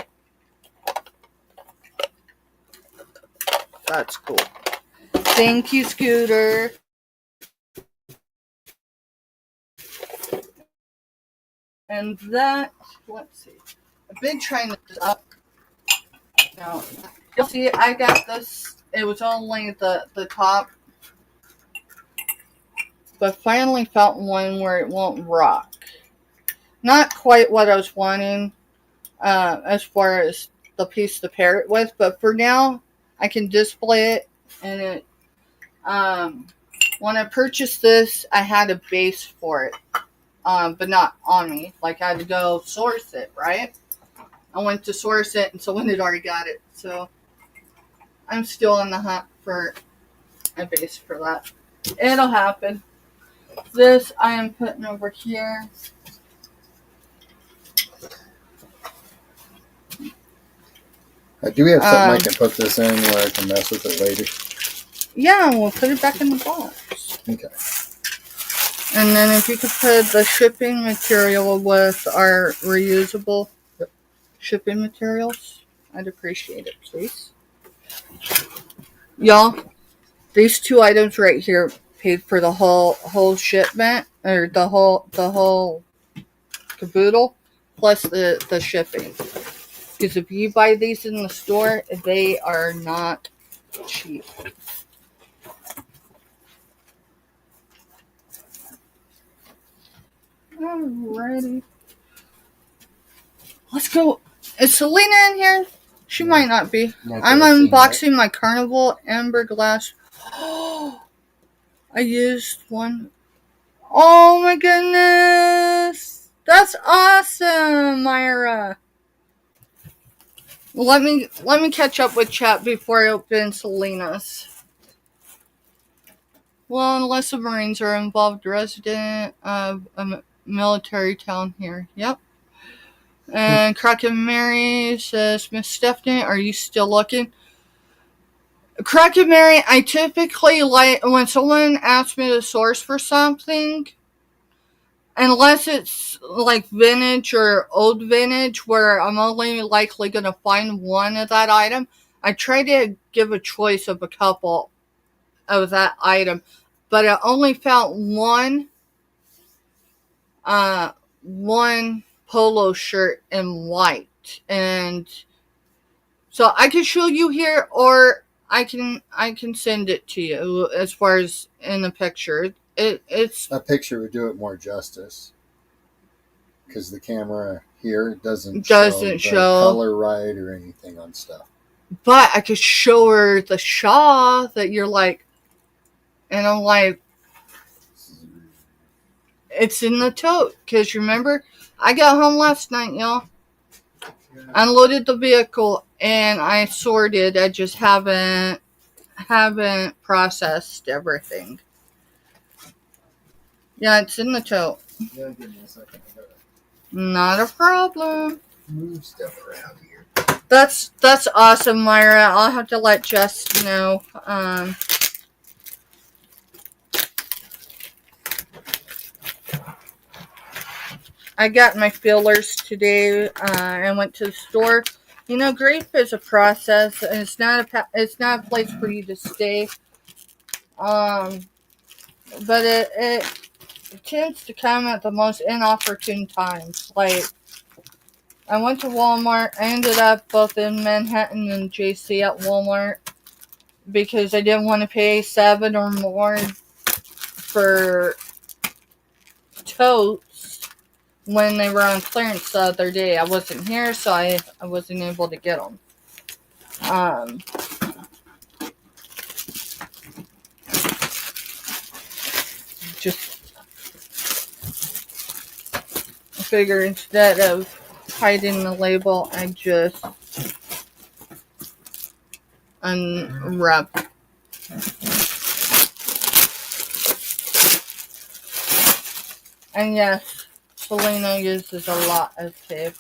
That's cool. Thank you, Scooter. And that, let's see. I've been trying this up. Now, you'll see, I got this. It was only the top. But finally found one where it won't rock. Not quite what I was wanting as far as the piece to pair it with. But for now, I can display it. And it, when I purchased this, I had a base for it. But not on me. Like, I had to go source it, right? I went to source it, and someone had already got it. So, I'm still on the hunt for a base for that. It'll happen. This I am putting over here. Do we have something I can put this in where I can mess with it later? Yeah, we'll put it back in the box. Okay. And then if you could put the shipping material with our reusable shipping materials, I'd appreciate it, please. Y'all, these two items right here paid for the whole shipment, or the whole caboodle, plus the shipping. Because if you buy these in the store, they are not cheap. Alrighty. Let's go. Is Selena in here? She might not be. I'm unboxing my Carnival Amber Glass. I used one. Oh my goodness. That's awesome, Myra. Let me catch up with chat before I open Selena's. Well, unless the Marines are involved, resident of a military town here. Yep. And Crockett Mary says, Miss Stephanie, are you still looking? Crockett Mary, I typically like when someone asks me to source for something, unless it's like vintage or old vintage, where I'm only likely going to find one of that item, I try to give a choice of a couple of that item. But I only found one polo shirt in white, and so I can show you here, or I can send it to you as far as in a picture. It's a picture would do it more justice, because the camera here doesn't show the color right or anything on stuff. But I could show her the shawl that you're like, and I'm like, it's in the tote. Because remember, I got home last night, y'all. Unloaded the vehicle and I sorted. I just haven't processed everything. Yeah, it's in the tote. Yeah, give me a second. Not a problem. Move stuff around here. That's awesome, Myra. I'll have to let Jess know. I got my fillers today. I went to the store. You know, grief is a process, and it's not a place for you to stay. But it tends to come at the most inopportune times. Like, I went to Walmart. I ended up both in Manhattan and JC at Walmart because I didn't want to pay $7 or more for totes when they were on clearance the other day. I wasn't here, so I wasn't able to get them. Just I figure instead of hiding the label, I just unwrap. And yes, Selena uses a lot of tape.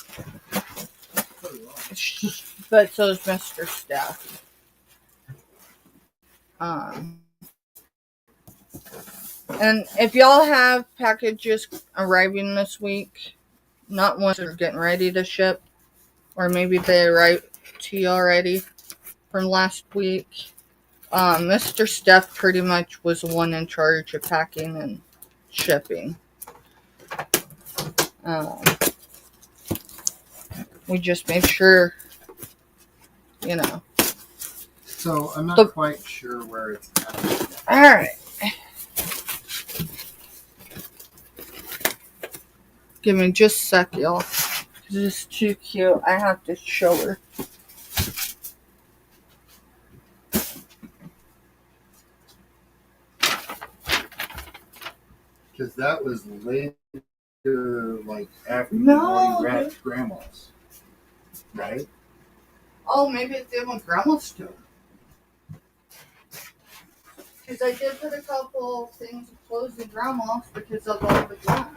but so is Mr. Steph. And if y'all have packages arriving this week, not ones that are getting ready to ship, or maybe they arrived to you already from last week, Mr. Steph pretty much was the one in charge of packing and shipping. We just made sure, you know. So I'm not quite sure where it's at. Alright. Give me just a sec, y'all. This is too cute. I have to show her. Because that was later, like after No, you wrapped grandma's, right? Oh, maybe it's in with grandma's too. Because I did put a couple things of clothes in grandma's because of all the glass.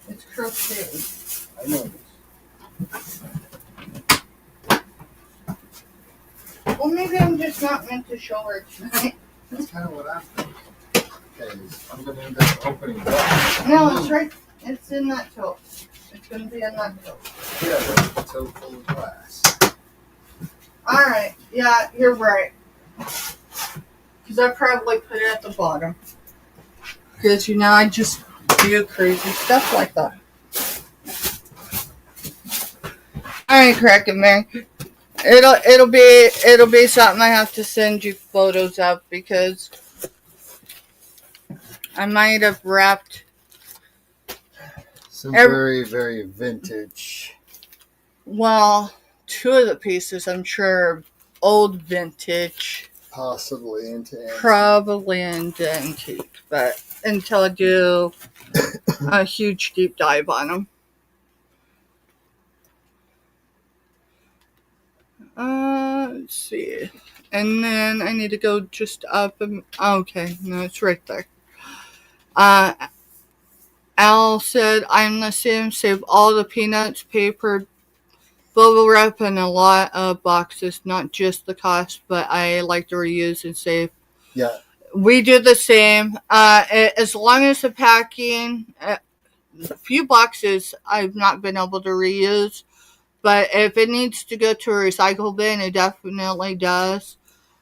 It's crocheted. I know this. Well, maybe I'm just not meant to show her tonight. That's kind of what I'm thinking. Because I'm going to end up opening that. No, it's right. It's in that tote. It's going to be in that tote. Yeah, that's a tote full of glass. Alright. Yeah, you're right. Because I probably put it at the bottom. Because, you know, I just do crazy stuff like that. Alright, Crack and Mary. It'll be something I have to send you photos of because I might have wrapped some very, very vintage. Well, two of the pieces I'm sure are old vintage. Possibly into antique. Probably into antique, but until I do a huge deep dive on them. Let's see. And then I need to go just up and... Okay, no, it's right there. Al said, I'm the same. Save all the peanuts, paper, bubble wrap, and a lot of boxes. Not just the cost, but I like to reuse and save. Yeah. We do the same. As long as the packing... a few boxes I've not been able to reuse. But if it needs to go to a recycle bin, it definitely does.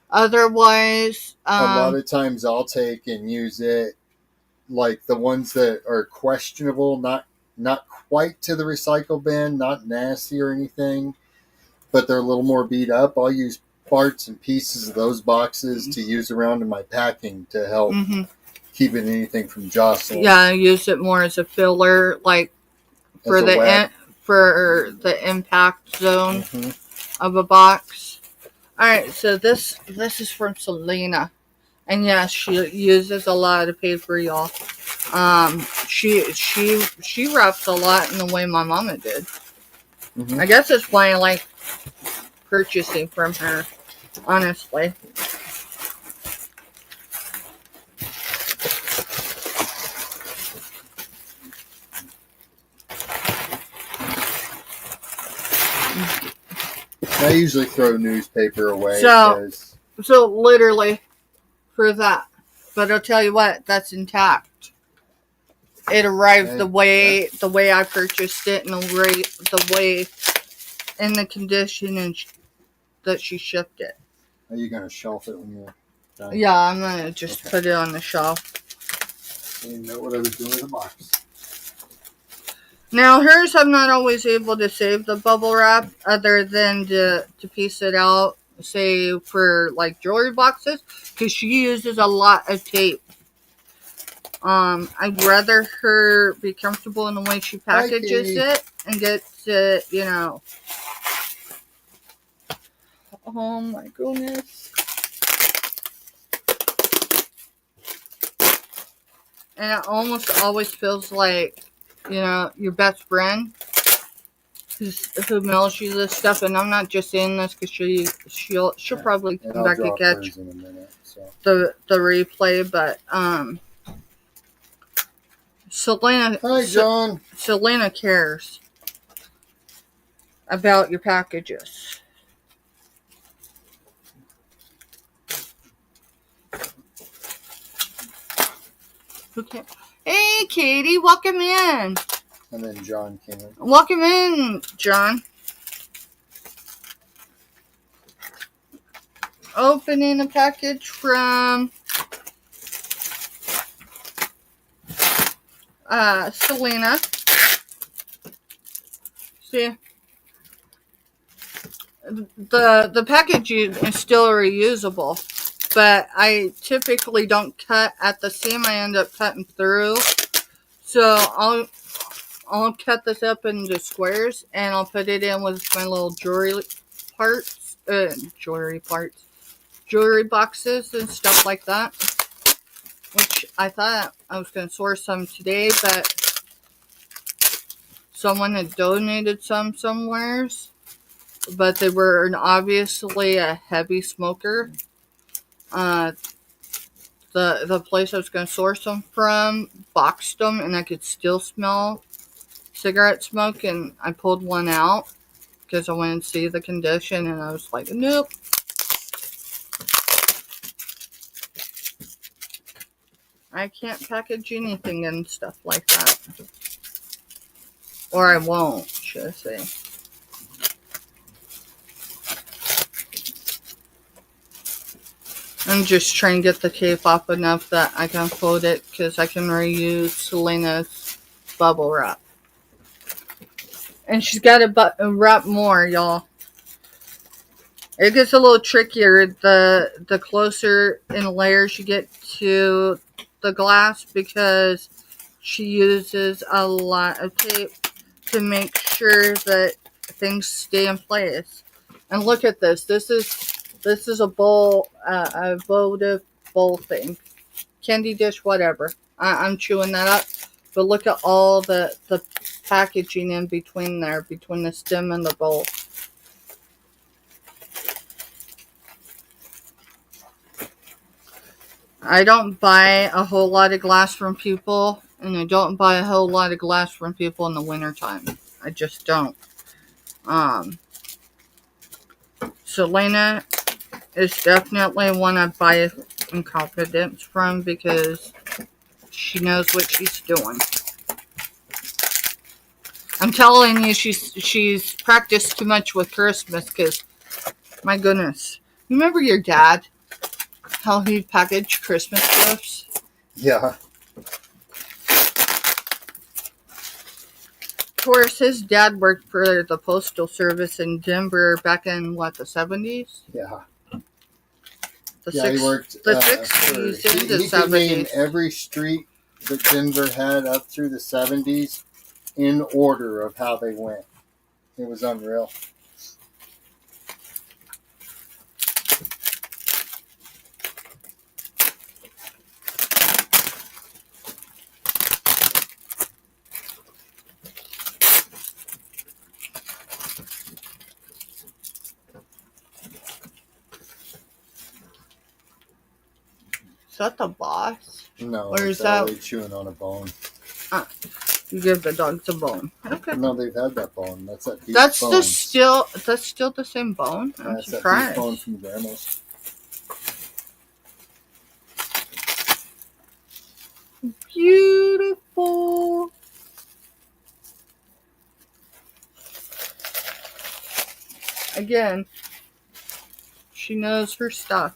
Otherwise, a lot of times I'll take and use it, like the ones that are questionable, not quite to the recycle bin, not nasty or anything, but they're a little more beat up. I'll use parts and pieces of those boxes to use around in my packing to help keeping anything from jostling. Yeah, I use it more as a filler, like for the impact zone of a box. All right, so this is from Selena, and yes, she uses a lot of paper, y'all. She wraps a lot in the way my mama did. I guess that's why I like purchasing from her, honestly. I usually throw newspaper away. So literally for that. But I'll tell you what, that's intact. It arrived the way I purchased it, and the way in the condition that she shipped it. Are you gonna shelf it when you're done? Yeah, I'm gonna just put it on the shelf. I didn't know what I was doing with the box. Now, hers, I'm not always able to save the bubble wrap other than to piece it out, say, for, like, jewelry boxes, because she uses a lot of tape. I'd rather her be comfortable in the way she packages it and gets it, you know. Oh, my goodness. And it almost always feels like, you know, your best friend. who mails you this stuff, and I'm not just saying this because she'll probably And come I'll back and drop catch hers in a minute. So the replay, but Selena. hi, John. Selena cares about your packages. Okay. Hey, Katie, welcome in. And then John came in. Welcome in, John. Opening a package from Selena. See, the packaging is still reusable, but I typically don't cut at the seam. I end up cutting through. So I'll cut this up into squares, and I'll put it in with my little jewelry boxes and stuff like that. Which I thought I was going to source some today, but someone had donated some somewheres. But they were obviously a heavy smoker. The place I was going to source them from boxed them, and I could still smell cigarette smoke, and I pulled one out because I wanted to see the condition, and I was like, nope. I can't package anything and stuff like that. Or I won't, should I say. I'm just trying to get the cape off enough that I can fold it because I can reuse Selena's bubble wrap. And she's got to wrap more, y'all. It gets a little trickier the closer in layers you get to the glass because she uses a lot of tape to make sure that things stay in place. And look at this. This is a bowl, a votive bowl thing. Candy dish, whatever. I'm chewing that up. But look at all the packaging in between there, between the stem and the bowl. I don't buy a whole lot of glass from people, and I don't buy a whole lot of glass from people in the wintertime. I just don't. Selena is definitely one I buy in confidence from because she knows what she's doing. I'm telling you, she's practiced too much with Christmas because, my goodness. Remember your dad? How he'd package Christmas gifts? Yeah. Of course, his dad worked for the Postal Service in Denver back in, the 70s? Yeah. He worked the 60s into the 70s. He could name every street that Denver had up through the 70s in order of how they went. It was unreal. Is that the boss? No, or is that chewing on a bone? You give the dogs a bone. Okay. No, they've had that bone. That's that beef That's bone. That's still the same bone. I'm That's surprised. that beef bone from Grandma's. Beautiful. Again, she knows her stuff.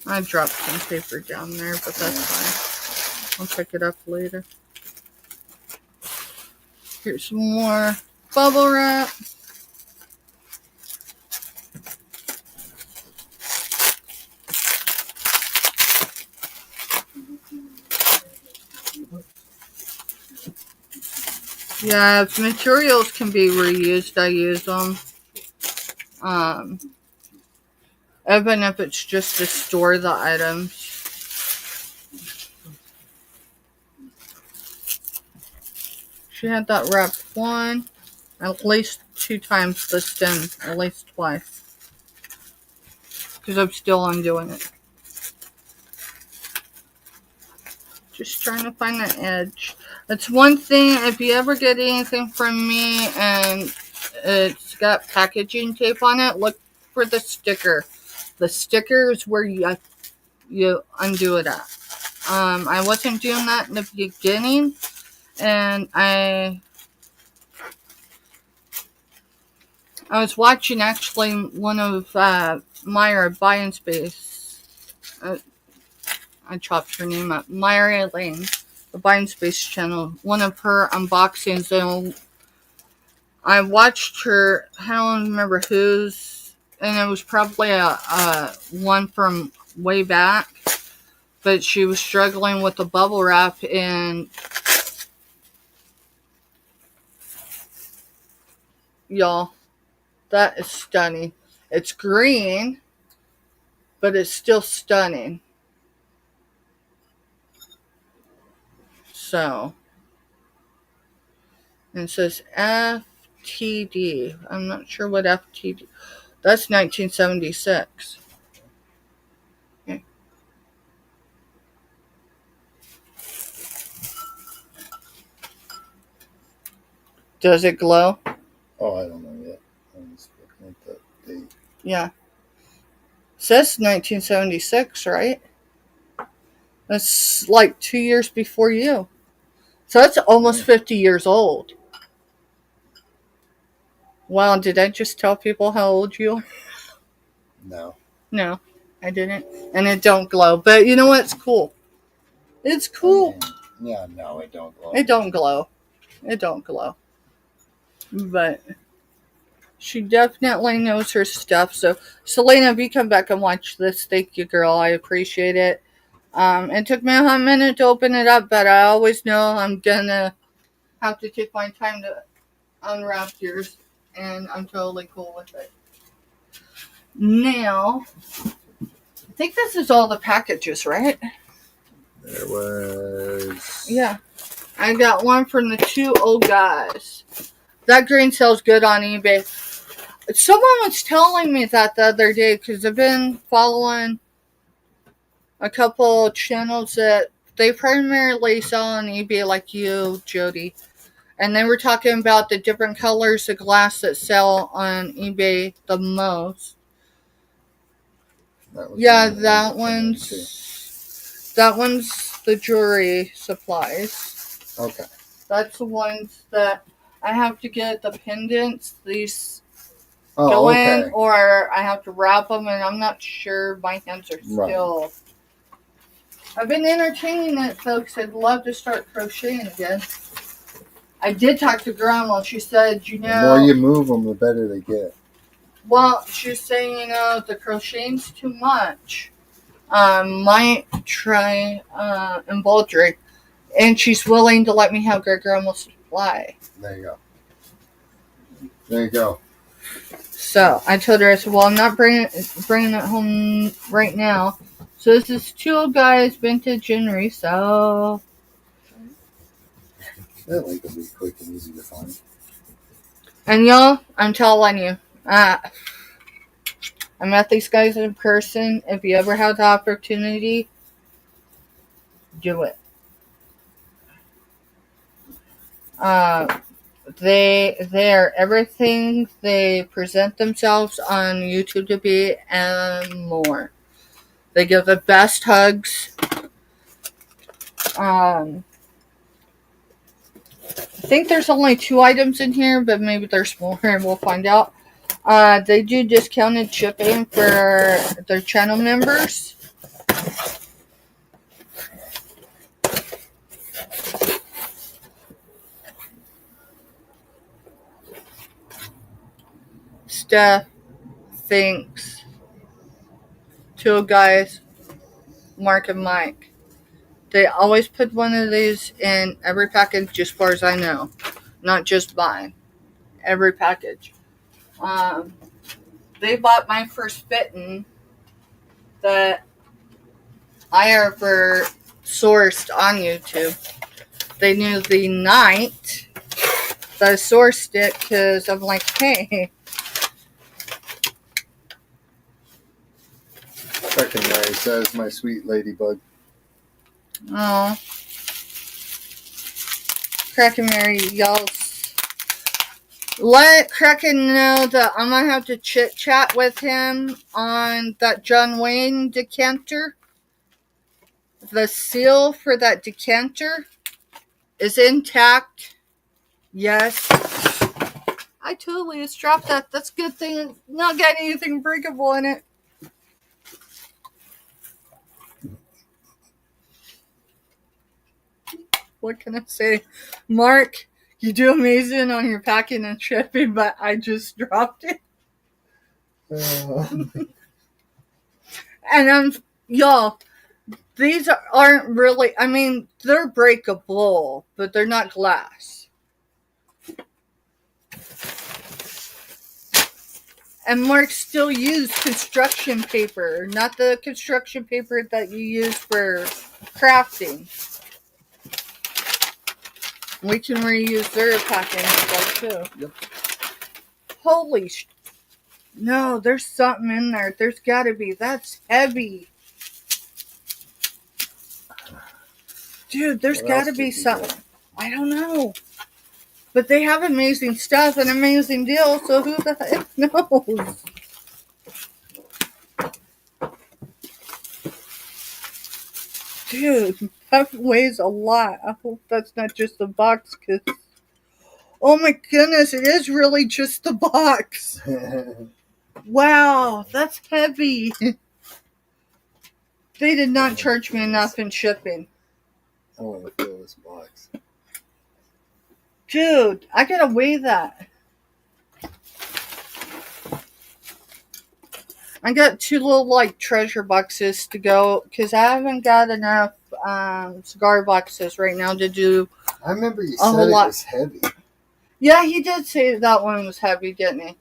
I dropped some paper down there, but that's fine. I'll pick it up later. Here's some more bubble wrap. Yeah, if materials can be reused, I use them. Even if it's just to store the items. She had that wrapped one at least 2 times this stem, at least twice. Because I'm still undoing it. Just trying to find the edge. That's one thing, if you ever get anything from me and it's got packaging tape on it, look for the sticker. The sticker is where you undo it at. I wasn't doing that in the beginning, and I was watching actually one of Myra Buying Space. I chopped her name up. Myra Lane, the Buying Space channel. One of her unboxings, and I watched her. I don't remember whose, and it was probably a one from way back. But she was struggling with the bubble wrap, and y'all, that is stunning. It's green, but it's still stunning. So, and it says FTD. I'm not sure what FTD. That's 1976. Okay. Does it glow? Oh, I don't know yet. I'm just looking at that date. Yeah. It says 1976, right? That's like 2 years before you. So that's almost 50 years old. Wow, did I just tell people how old you are? No. No, I didn't. And it don't glow. But you know what? It's cool. It's cool. I mean, yeah, no, it don't glow. It don't glow. It don't glow. But she definitely knows her stuff. So, Selena, if you come back and watch this, thank you, girl. I appreciate it. It took me a hot minute to open it up, but I always know I'm gonna have to take my time to unwrap yours, and I'm totally cool with it. Now, I think this is all the packages, right? There was... Yeah. I got one from the 2 old guys. That green sells good on eBay. Someone was telling me that the other day, because I've been following a couple channels that they primarily sell on eBay, like you, Jody. And they were talking about the different colors of glass that sell on eBay the most. That one's the jewelry supplies. Okay. That's the ones that I have to get the pendants. These go in, or I have to wrap them, and I'm not sure. My hands are still. Right. I've been entertaining it, folks. I'd love to start crocheting again. I did talk to Grandma. She said, the more you move them, the better they get. Well, she's saying, the crocheting's too much. Might try embroidery. And she's willing to let me have Great Grandma's supply. There you go. There you go. So I told her, I said, well, I'm not bringing it home right now. So this is 2 old guys, vintage and resale. That link will be quick and easy to find. And y'all, I'm telling you, I met these guys in person. If you ever have the opportunity, do it. They're everything they present themselves on YouTube to be and more. They give the best hugs. I think there's only 2 items in here, but maybe there's more, and we'll find out. They do discounted shipping for their channel members. Steph thinks 2 guys, Mark and Mike. They always put one of these in every package, as far as I know. Not just mine. Every package. They bought my first fitting that I ever sourced on YouTube. They knew the night the sourced it because I'm like, hey. Fucking Mary says, my sweet ladybug. Oh. Kraken Mary yells. Let Kraken know that I'm going to have to chit chat with him on that John Wayne decanter. The seal for that decanter is intact. Yes. I totally just dropped that. That's a good thing. Not got anything breakable in it. What can I say? Mark, you do amazing on your packing and shipping, but I just dropped it. And y'all, these aren't really, I mean, they're breakable, but they're not glass. And Mark still used construction paper, not the construction paper that you use for crafting. We can reuse their packing stuff too. Yep. Holy no, there's something in there. There's gotta be. That's heavy. Dude, there's gotta be something. I don't know. But they have amazing stuff and amazing deals, so who the heck knows? Dude, that weighs a lot. I hope that's not just the box, because... Oh my goodness, it is really just the box. Wow, that's heavy. They did not charge me enough in shipping. I want to feel this box. Dude, I gotta weigh that. I got 2 little, like, treasure boxes to go, because I haven't got enough cigar boxes right now to do I remember you said it was heavy. Yeah, he did say that one was heavy, didn't he?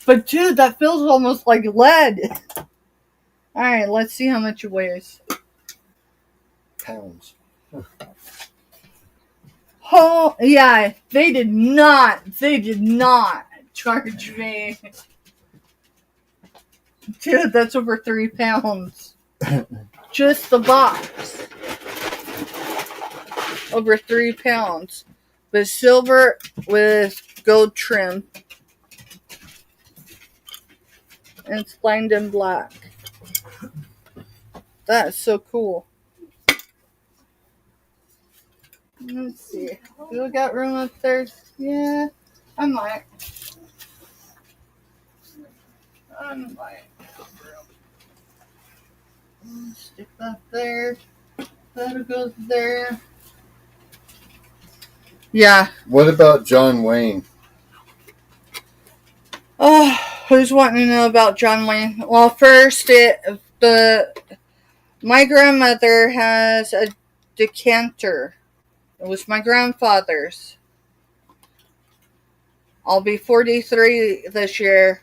But dude, that feels almost like lead. Alright, let's see how much it weighs. Pounds. Oh, yeah, they did not charge me. Dude, that's over 3 pounds. Just the box. Over 3 pounds. But silver with gold trim. And it's lined in black. That's so cool. Let's see. Do we got room upstairs? Yeah, I might. Stick that there. That'll go there. Yeah. What about John Wayne? Oh, who's wanting to know about John Wayne? Well, first, my grandmother has a decanter. It was my grandfather's. I'll be 43 this year.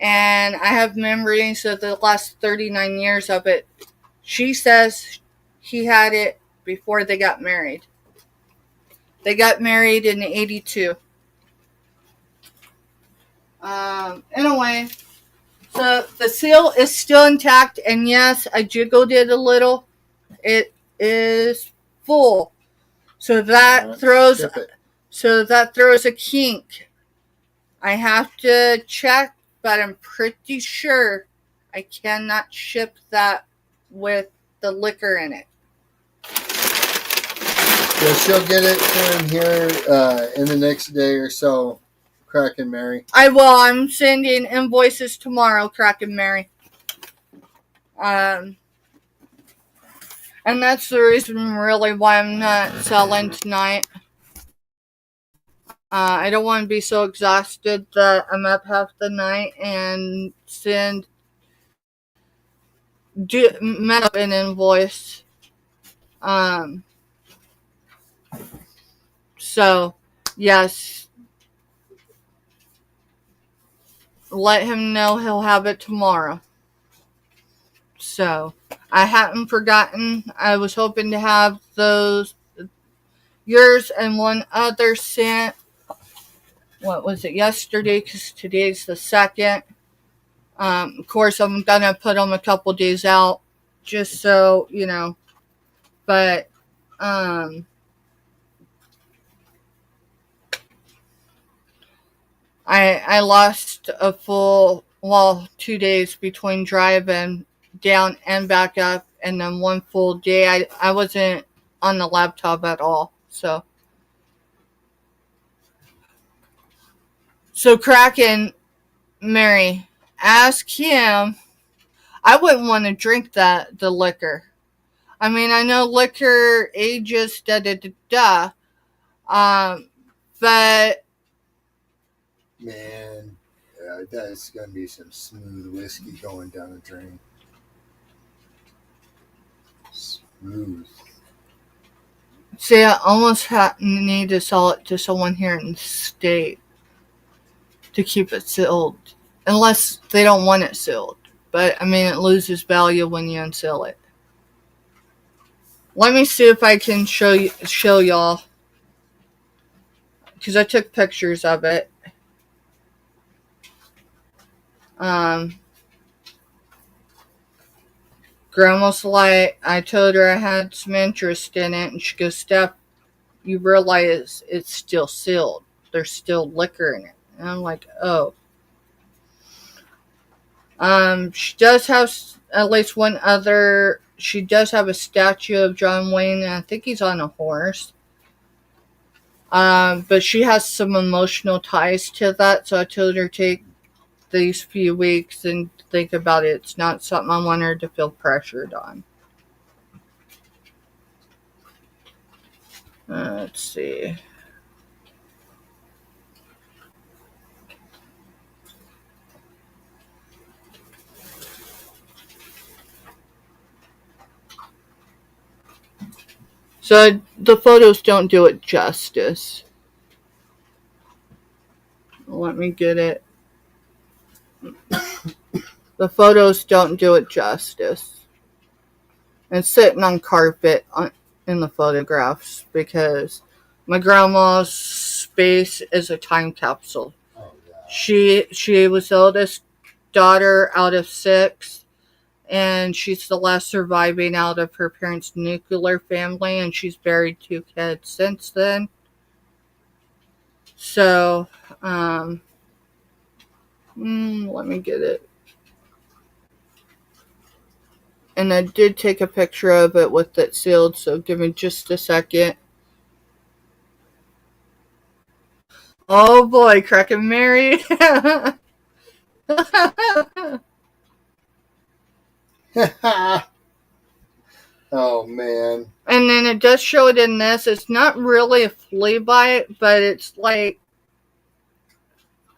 And I have memories of the last 39 years of it. She says he had it before they got married. They got married in 82. Anyway, so the seal is still intact, and yes, I jiggled it a little. It is full, so that throws a kink. I have to check, but I'm pretty sure I cannot ship that with the liquor in it. Yeah, she'll get it to him here in the next day or so. Kraken Mary. I will. I'm sending invoices tomorrow, Kraken Mary. And that's the reason really why I'm not selling tonight. I don't want to be so exhausted that I'm up half the night and mess up an invoice. So, yes. Let him know he'll have it tomorrow. So, I hadn't forgotten. I was hoping to have those yours and one other sent, what was it, yesterday, because today's the 2nd. Of course, I'm going to put them a couple days out, just so, but, I lost a full, 2 days between driving down and back up, and then one full day. I wasn't on the laptop at all. So Kraken, Mary, ask him. I wouldn't want to drink the liquor. I mean, I know liquor ages, da. But Man, that's going to be some smooth whiskey going down the drain. Smooth. see, I almost need to sell it to someone here in the state to keep it sealed, unless they don't want it sealed. But I mean, it loses value when you unseal it. Let me see if I can show y'all, because I took pictures of it. Grandma's like, I told her I had some interest in it, and she goes, Steph, you realize it's still sealed. There's still liquor in it. And I'm like, oh. She does have at least one other. She does have a statue of John Wayne, and I think he's on a horse. But she has some emotional ties to that, so I told her to take these few weeks and think about it. It's not something I want her to feel pressured on. Let's see. So the photos don't do it justice. Let me get it. The photos don't do it justice. And sitting on carpet in the photographs, because my grandma's space is a time capsule. Oh, yeah. She was the oldest daughter out of 6, and she's the last surviving out of her parents' nuclear family, and she's buried 2 kids since then. So, let me get it. And I did take a picture of it with it sealed, so give me just a second. Oh boy, Kraken Mary. Oh, man. And then it does show it in this. It's not really a flea bite, but it's like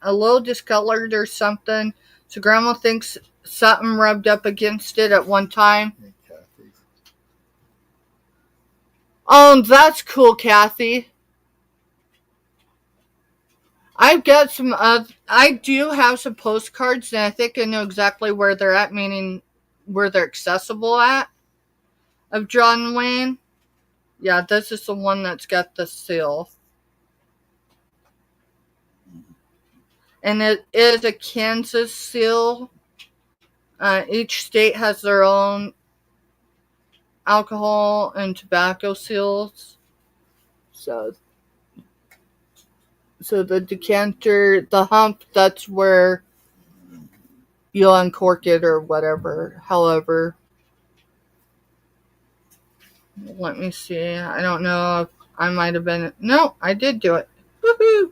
a little discolored or something. So Grandma thinks something rubbed up against it at one time. Hey, Kathy. Oh, that's cool, Kathy. I've got some. I do have some postcards, and I think I know exactly where they're at, meaning where they're accessible at, of John Wayne. Yeah, this is the one that's got the seal. And it is a Kansas seal. Each state has their own alcohol and tobacco seals. So the decanter, the hump, that's where you uncork it or whatever. However, let me see. I don't know if I might have been. No, I did do it. Woohoo!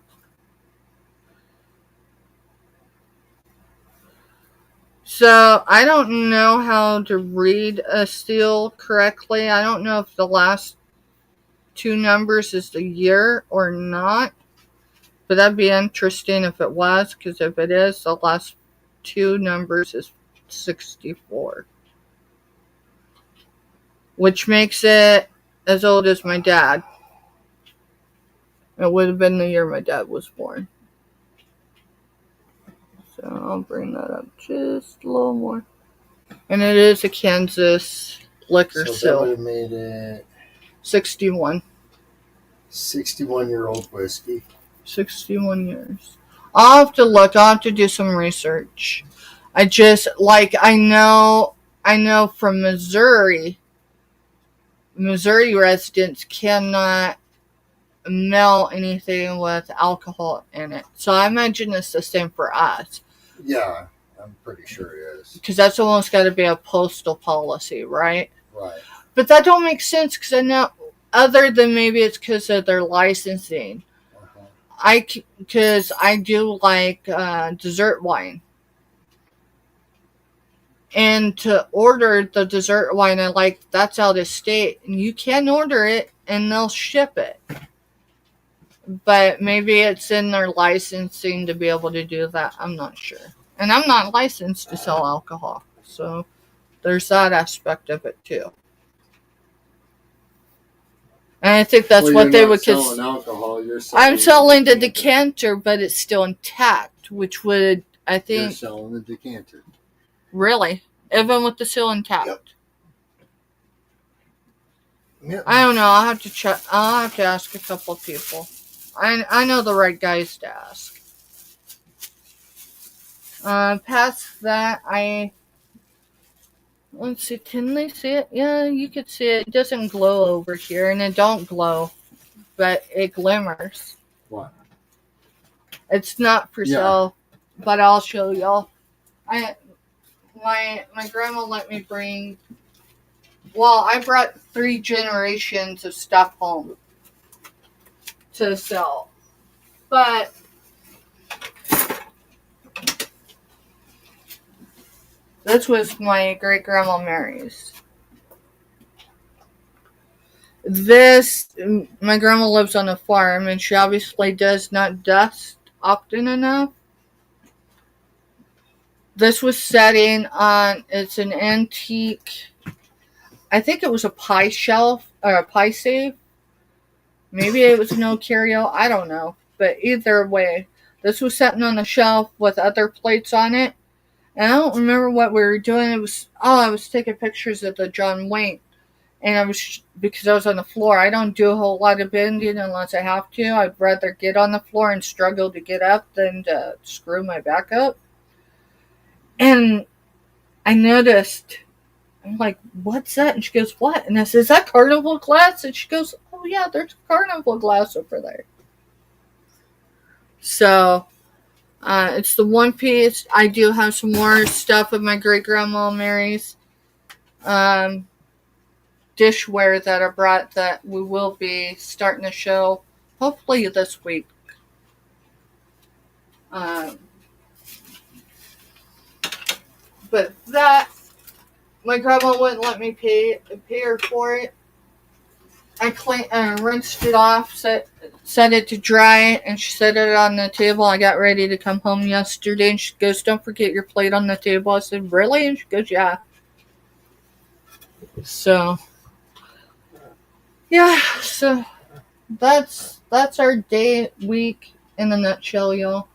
So I don't know how to read a seal correctly. I don't know if the last 2 numbers is the year or not. But that'd be interesting if it was, because if it is, the last 2 numbers is 64. Which makes it as old as my dad. It would have been the year my dad was born. So I'll bring that up just a little more. And it is a Kansas liquor So seal. that would have made it 61. 61-year-old whiskey. 61 years. I'll have to look. I'll have to do some research. I know from Missouri residents cannot mail anything with alcohol in it. So I imagine it's the same for us. Yeah, I'm pretty sure it is. Because that's almost got to be a postal policy, right? Right. But that don't make sense because I know, other than maybe it's because of their licensing. Because I do like dessert wine. And to order the dessert wine, that's out of state. And you can order it and they'll ship it. But maybe it's in their licensing to be able to do that. I'm not sure. And I'm not licensed to sell alcohol. So there's that aspect of it too. And I think that's what they would consider alcohol. I'm selling the decanter, but it's still intact, which would, I think... You're selling the decanter. Really? Even with the seal intact? Yep. I don't know. I'll have to check. I'll have to ask a couple of people. I know the right guys to ask. Past that, let's see, can they see it? Yeah, you could see it. It doesn't glow over here, and it don't glow, but it glimmers. What? It's not for sale, but I'll show y'all. My grandma let me bring. Well, I brought 3 generations of stuff home to sell, but this was my great grandma Mary's. My grandma lives on a farm, and she obviously does not dust often enough. This was setting on, it's an antique, I think it was a pie shelf, or a pie safe. Maybe it was no curio, I don't know. But either way, this was sitting on the shelf with other plates on it. And I don't remember what we were doing. I was taking pictures of the John Wayne. And because I was on the floor, I don't do a whole lot of bending unless I have to. I'd rather get on the floor and struggle to get up than to screw my back up. And I noticed, I'm like, what's that? And she goes, what? And I said, is that carnival glass? And she goes, oh yeah, there's carnival glass over there. So, it's the one piece. I do have some more stuff of my great grandma Mary's dishware that I brought that we will be starting to show hopefully this week. But that, my grandma wouldn't let me pay her for it. I rinsed it off, set it to dry, and she set it on the table. I got ready to come home yesterday, and she goes, don't forget your plate on the table. I said, really? And she goes, yeah. So, yeah, so that's our week in a nutshell, y'all.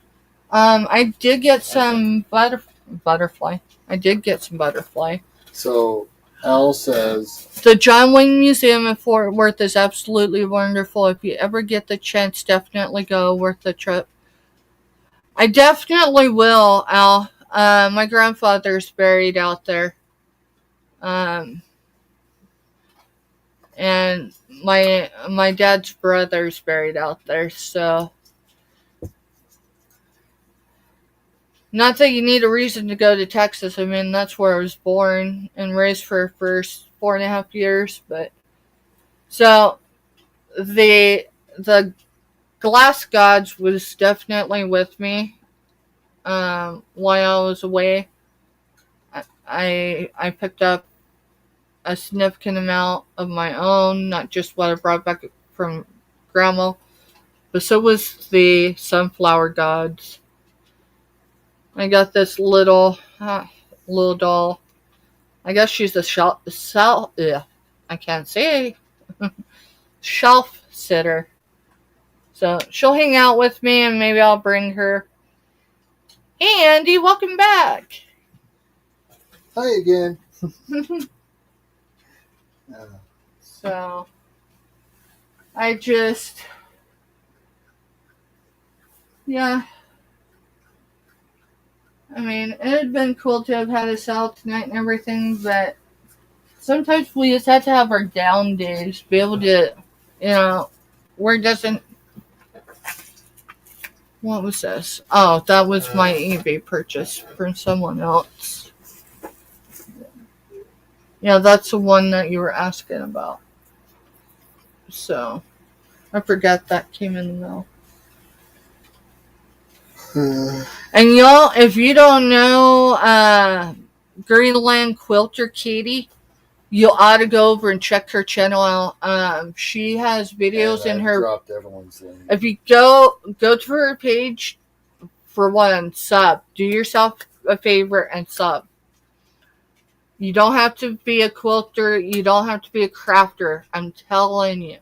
I did get some butterfly. I did get some butterfly. So, Al says, the John Wayne Museum in Fort Worth is absolutely wonderful. If you ever get the chance, definitely go. Worth the trip. I definitely will, Al. My grandfather's buried out there. And my dad's brother's buried out there, so not that you need a reason to go to Texas. I mean, that's where I was born and raised for the first 4.5 years. But so the glass gods was definitely with me while I was away. I picked up a significant amount of my own, not just what I brought back from Grandma, but so was the sunflower gods. I got this little doll. I guess she's a I can't say shelf sitter. So she'll hang out with me, and maybe I'll bring her. Andy, welcome back. Hi again. So I just, yeah. I mean, it had been cool to have had us out tonight and everything, but sometimes we just have to have our down days, be able to, where it doesn't. What was this? Oh, that was my eBay purchase from someone else. Yeah, that's the one that you were asking about. So, I forgot that came in the mail. And y'all, if you don't know Greenland Quilter Katie, you ought to go over and check her channel out. She has videos in her. Dropped everyone's link. If you go to her page, for one, sub. Do yourself a favor and sub. You don't have to be a quilter. You don't have to be a crafter. I'm telling you.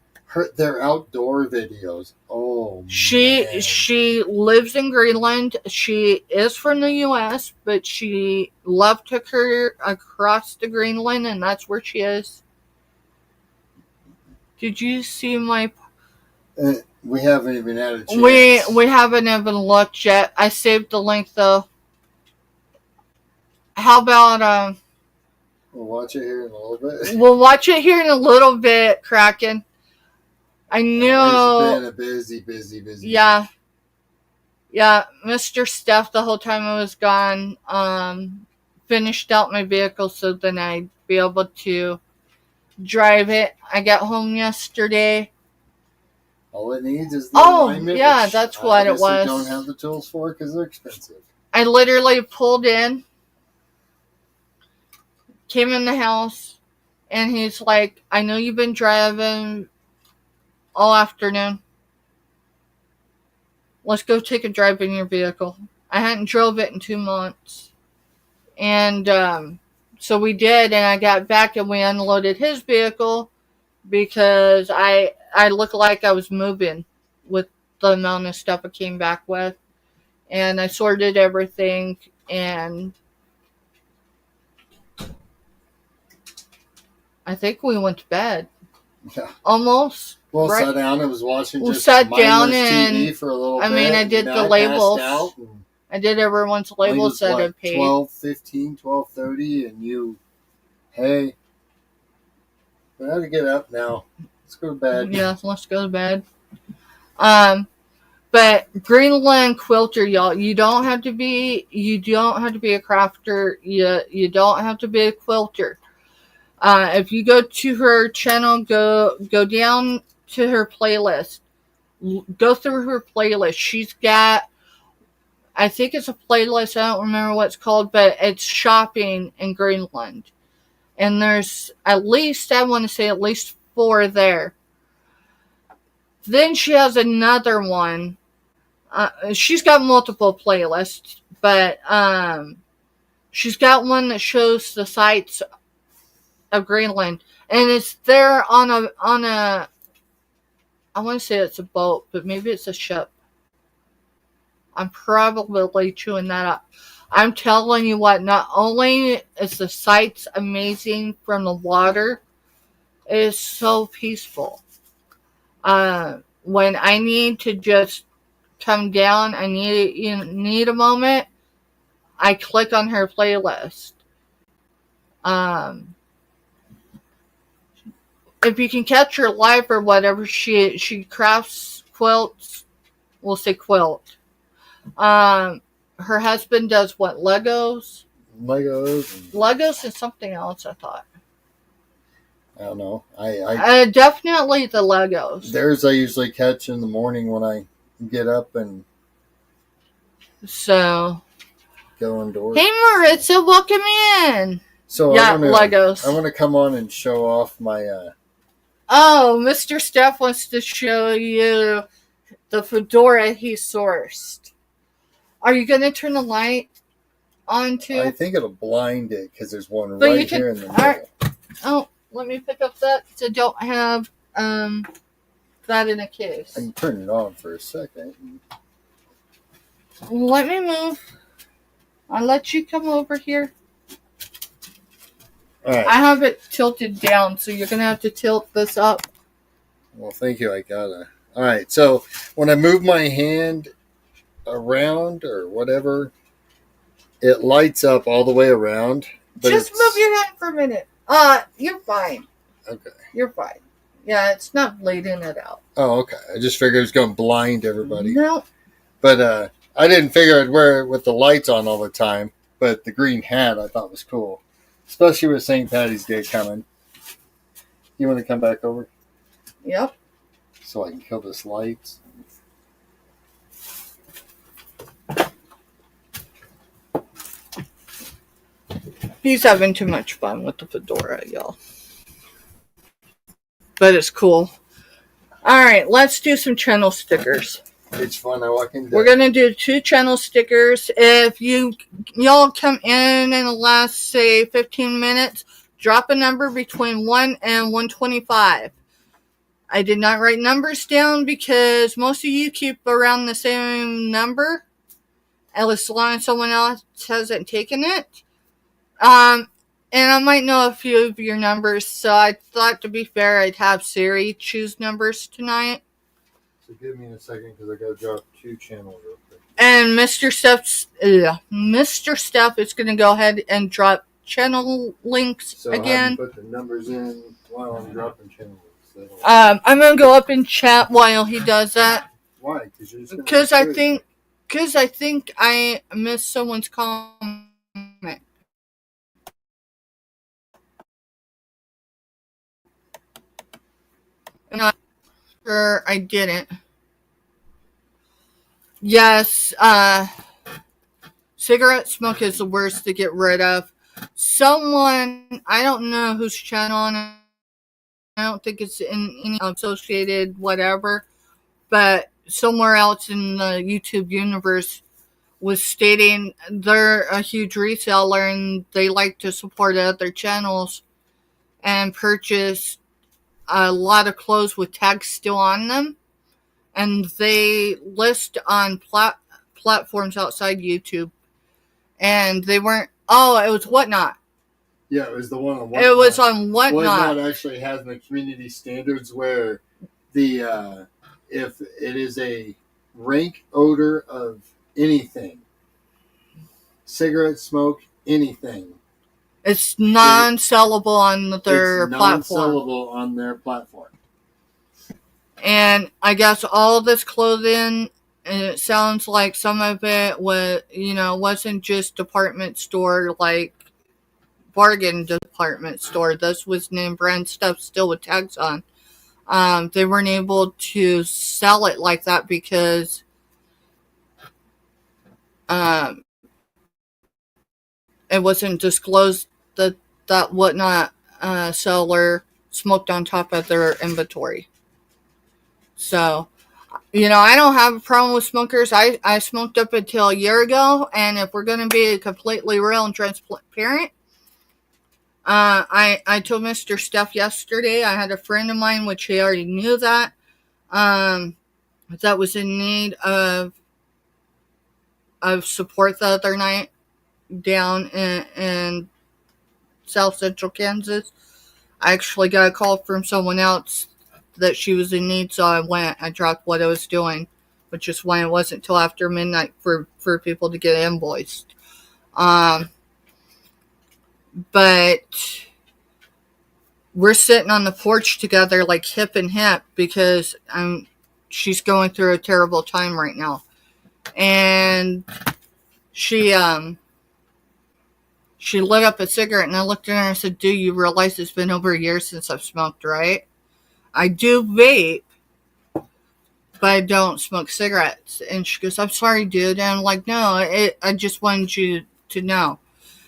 Their outdoor videos. Oh, She lives in Greenland. She is from the U.S., but love took her across to Greenland, and that's where she is. Did you see my? We haven't even had a chance. We haven't even looked yet. I saved the link though. How about We'll watch it here in a little bit. We'll watch it here in a little bit, Kraken. I know. It's been a busy. Yeah. Yeah, Mr. Steph, the whole time I was gone, finished out my vehicle so then I'd be able to drive it. I got home yesterday. All it needs is the alignment. Yeah, that's what it was. Don't have the tools for because they're expensive. I literally pulled in, came in the house, and he's like, I know you've been driving all afternoon. Let's go take a drive in your vehicle. I hadn't drove it in 2 months. And so we did, and I got back and we unloaded his vehicle because I looked like I was moving with the amount of stuff I came back with. And I sorted everything, and I think we went to bed. Yeah. Almost. Well, right? Sat down and was watching we just sat down TV and for a little bit. I did the labels. I did everyone's labels that I paid. 12:15, 12:30, and you, hey, we have to get up now. Let's go to bed. Yeah, let's go to bed. But Greenland Quilter, y'all, you don't have to be a crafter. You don't have to be a quilter. If you go to her channel, go down to her playlist. Go through her playlist. She's got, I think it's a playlist. I don't remember what it's called, but it's shopping in Greenland. And there's at least 4 there. Then she has another one. She's got multiple playlists, but she's got one that shows the sights of Greenland, and it's there on a I want to say it's a boat, but maybe it's a ship. I'm probably chewing that up. I'm telling you what, not only is the sights amazing from the water, it is so peaceful. When I need to just come down, I need a moment, I click on her playlist. If you can catch her live or whatever, she crafts quilts. We'll say quilt. Her husband does what? Legos and something else, I thought. I don't know. I definitely the Legos. Theirs I usually catch in the morning when I get up and so go indoors. Hey Maritza, welcome in. So yeah, Legos. I want to come on and show off my Oh, Mr. Steph wants to show you the fedora he sourced. Are you going to turn the light on too? I think it'll blind it because there's one right here in the middle. Right. Oh, let me pick up that because I don't have that in a case. I can turn it on for a second. Let me move. I'll let you come over here. All right. I have it tilted down, so you're going to have to tilt this up. Well, thank you. I gotta. All right. So when I move my hand around or whatever, it lights up all the way around. But Just move your hand for a minute. You're fine. Okay. You're fine. Yeah, it's not bleeding it out. Oh, okay. I just figured it was going to blind everybody. No. But I didn't figure I'd wear it with the lights on all the time. But the green hat I thought was cool, especially with St. Patty's Day coming. You want to come back over? Yep. So I can kill this light. He's having too much fun with the fedora, y'all. But it's cool. Alright, let's do some channel stickers. It's fun. I walk in. We're going to do 2 channel stickers. If y'all come in the last, say, 15 minutes, drop a number between 1 and 125. I did not write numbers down because most of you keep around the same number, as long as someone else hasn't taken it. And I might know a few of your numbers, so I thought, to be fair, I'd have Siri choose numbers tonight. So give me a second because I got to drop 2 channels real quick. And Mr. Steph is going to go ahead and drop channel links So again. put the numbers in while I'm dropping channel links. I'm going to go up in chat while he does that. Why? Because I think I missed someone's comment. And I'm sure I didn't. Yes, cigarette smoke is the worst to get rid of. Someone, I don't know whose channel, and I don't think it's in any associated whatever, but somewhere else in the YouTube universe was stating they're a huge reseller and they like to support other channels and purchase a lot of clothes with tags still on them. And they list on platforms outside YouTube. And they weren't... Oh, it was Whatnot. Yeah, it was the one on Whatnot. It was on Whatnot. Whatnot actually has the community standards where the if it is a rank odor of anything, cigarette smoke, anything, it's non-sellable on their platform. It's non-sellable on their platform. And I guess all this clothing, and it sounds like some of it was, wasn't just department store, like bargain department store. This was name brand stuff still with tags on. They weren't able to sell it like that because it wasn't disclosed that Whatnot seller smoked on top of their inventory. So, I don't have a problem with smokers. I smoked up until a year ago, and if we're going to be completely real and transparent, I told Mr. Steph yesterday, I had a friend of mine, which he already knew that was in need of support the other night down in South Central Kansas. I actually got a call from someone else that she was in need, so I dropped what I was doing, which is why it wasn't till after midnight for people to get invoiced. But we're sitting on the porch together like hip and hip because she's going through a terrible time right now. And she lit up a cigarette, and I looked at her and I said, "Do you realize it's been over a year since I've smoked, right? I do vape, but I don't smoke cigarettes." And she goes, "I'm sorry, dude." And I'm like, "No, I just wanted you to know."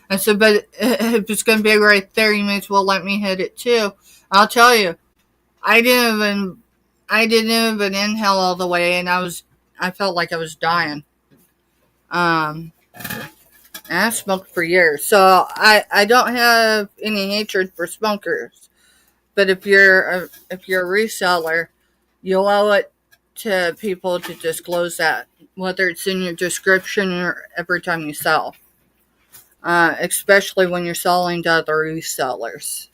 I said, "But if it's going to be right there, you may as well let me hit it too." I'll tell you, I didn't even inhale all the way, and I felt like I was dying. And I smoked for years, so I don't have any hatred for smokers. But if you're a reseller, you owe it to people to disclose that, whether it's in your description or every time you sell. Especially when you're selling to other resellers.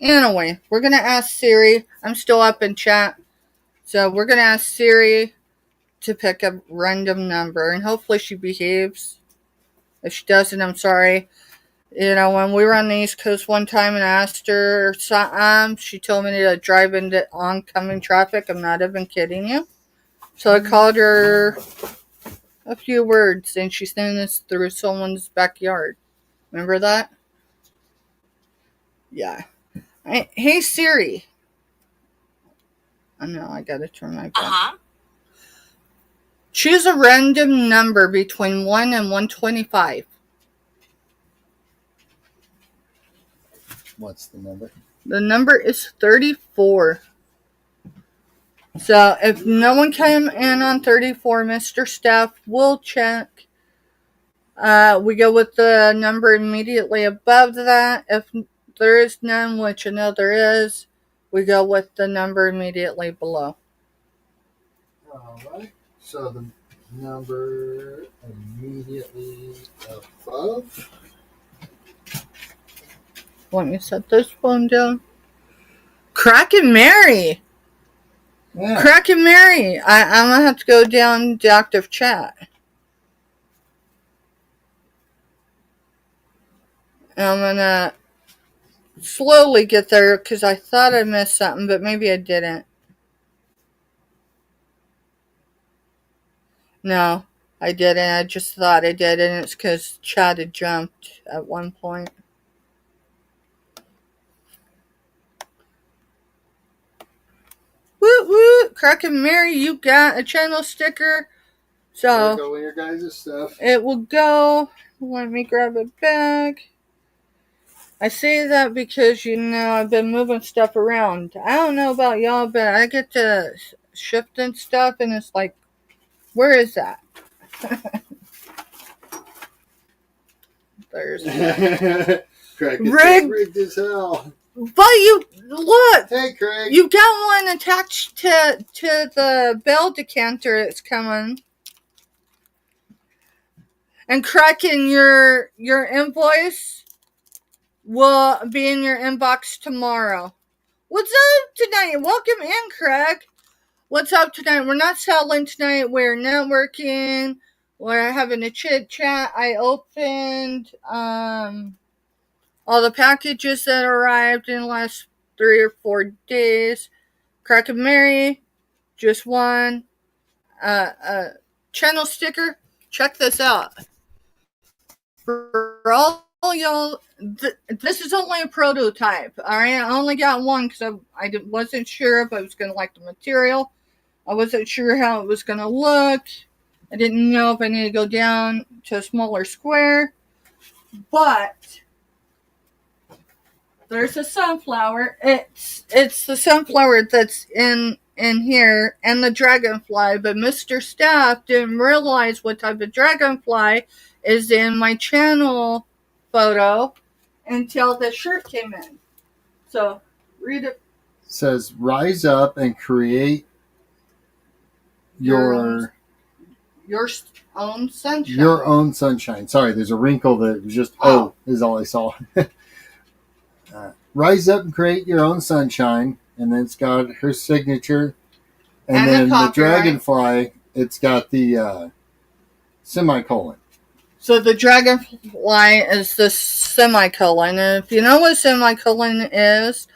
Anyway, we're going to ask Siri. I'm still up in chat. So we're going to ask Siri to pick a random number. And hopefully she behaves. If she doesn't, I'm sorry. You know, when we were on the East Coast one time and I asked her something, she told me to drive into oncoming traffic. I'm not even kidding you. So I called her a few words, and she sent us through someone's backyard. Remember that? Yeah. Hey, Siri. I know, I gotta turn my back. Choose a random number between 1 and 125. What's the number? The number is 34. So if no one came in on 34, Mr. Staff will check. We go with the number immediately above that. If there is none, which I know there is, we go with the number immediately below. Alright, so the number immediately above. Want me to set this phone down? Kraken Mary! Yeah. Kraken Mary! I'm going to have to go down to active chat. And I'm going to slowly get there because I thought I missed something, but maybe I didn't. No, I didn't. I just thought I did, and it's because chat had jumped at one point. Woot woot! Kraken Mary, you got a channel sticker. So Go with your guys' stuff. it will go. Let me grab it back. I say that because, you know, I've been moving stuff around. I don't know about y'all, but I get to shifting stuff, and it's like, where is that? There's rigged as hell. But you look. Hey, Craig. You got one attached to the bell decanter that's coming. And Kraken, your invoice will be in your inbox tomorrow. What's up tonight? Welcome in, Craig. What's up tonight? We're not selling tonight. We're networking. We're having a chit chat. I opened all the packages that arrived in the last 3 or 4 days. Kraken Mary just won a channel sticker. Check this out. For all y'all, this is only a prototype. Alright, I only got one because I wasn't sure if I was going to like the material. I wasn't sure how it was going to look. I didn't know if I needed to go down to a smaller square. But there's a sunflower. It's the sunflower that's in here and the dragonfly, but Mr. Staff didn't realize what type of dragonfly is in my channel photo until the shirt came in. So read it. Says rise up and create your own sunshine. Your own sunshine. Sorry, there's a wrinkle that was just is all I saw. Rise up and create your own sunshine, and then it's got her signature, and then the dragonfly. It's got the semicolon. So the dragonfly is the semicolon, and if you know what semicolon is,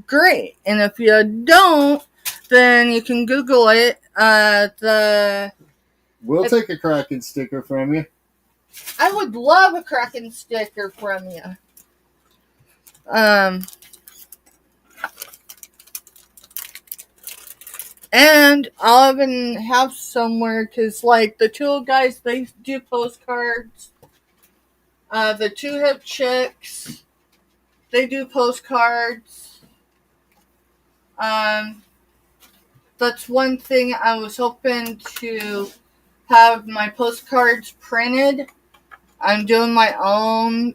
great. And if you don't, then you can Google it. We'll take a Kraken sticker from you. I would love a Kraken sticker from you. And I'll even have somewhere, because like the two guys, they do postcards. The two hip chicks, they do postcards. That's one thing I was hoping to have my postcards printed. I'm doing my own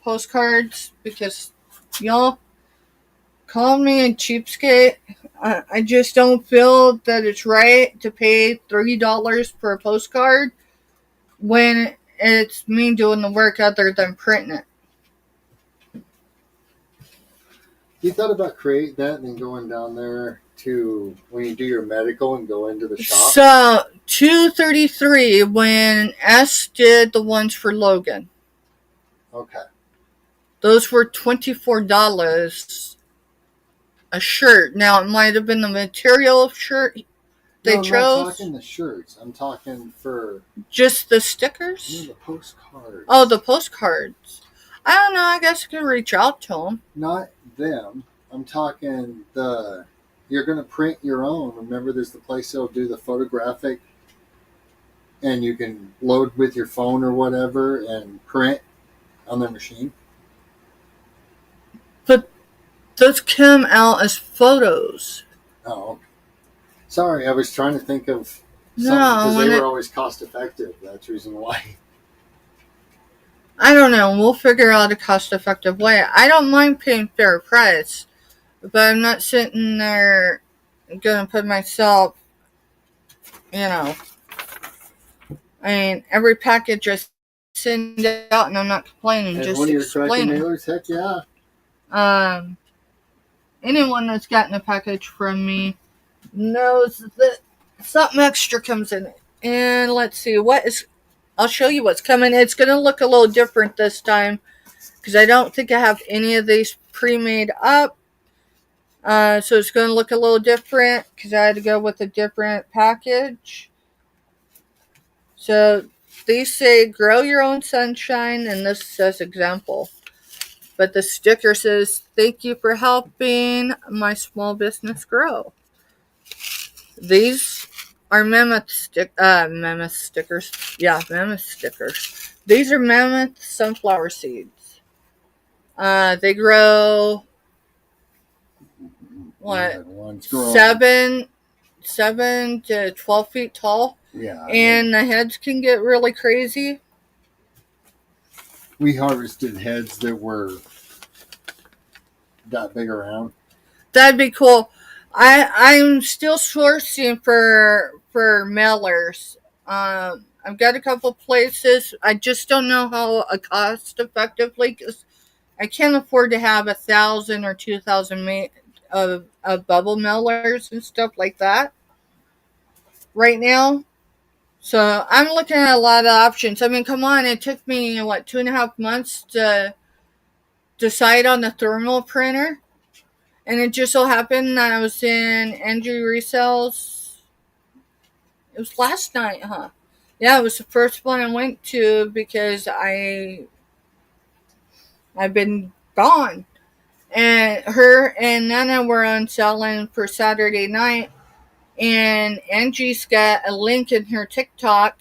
postcards because y'all call me a cheapskate. I just don't feel that it's right to pay $3 for a postcard when it's me doing the work other than printing it. You thought about creating that and then going down there to when you do your medical and go into the shop? So, 233 when S did the ones for Logan. Okay. Those were $24 a shirt. Now, it might have been the material of shirt they I'm chose. not talking the shirts. I'm talking for just the stickers? the postcards. Oh, the postcards. I don't know. I guess you can reach out to them. Not them. I'm talking the. You're going to print your own. Remember, there's the place that'll do the photographic, and you can load with your phone or whatever and print on their machine. But those come out as photos. Oh, okay. Sorry, I was trying to think of something No, because they were always cost effective. That's the reason why. I don't know. We'll figure out a cost-effective way. I don't mind paying fair price, but I'm not sitting there gonna put myself, I mean, every package I send out, and I'm not complaining, And just one of your tracking explaining. mailers, heck yeah. Anyone that's gotten a package from me knows that something extra comes in it. And let's see, I'll show you what's coming. It's going to look a little different this time because I don't think I have any of these pre-made up. So it's going to look a little different because I had to go with a different package. So these say grow your own sunshine, and this says example. But the sticker says, thank you for helping my small business grow. These are mammoth stickers. Yeah, mammoth stickers. These are mammoth sunflower seeds. They grow, what, 7 to 12 feet tall. Yeah. And the heads can get really crazy. We harvested heads that were that big around. That'd be cool. I'm still sourcing for mailers. I've got a couple places. I just don't know how cost effectively, because I can't afford to have 1,000 or 2,000 of bubble mailers and stuff like that right now. So I'm looking at a lot of options. I mean, come on, it took me 2.5 months to decide on the thermal printer. And it just so happened that I was in Andrew Resells. It was last night, huh? Yeah, it was the first one I went to because I've been gone. And her and Nana were on selling for Saturday night. And Angie's got a link in her TikTok.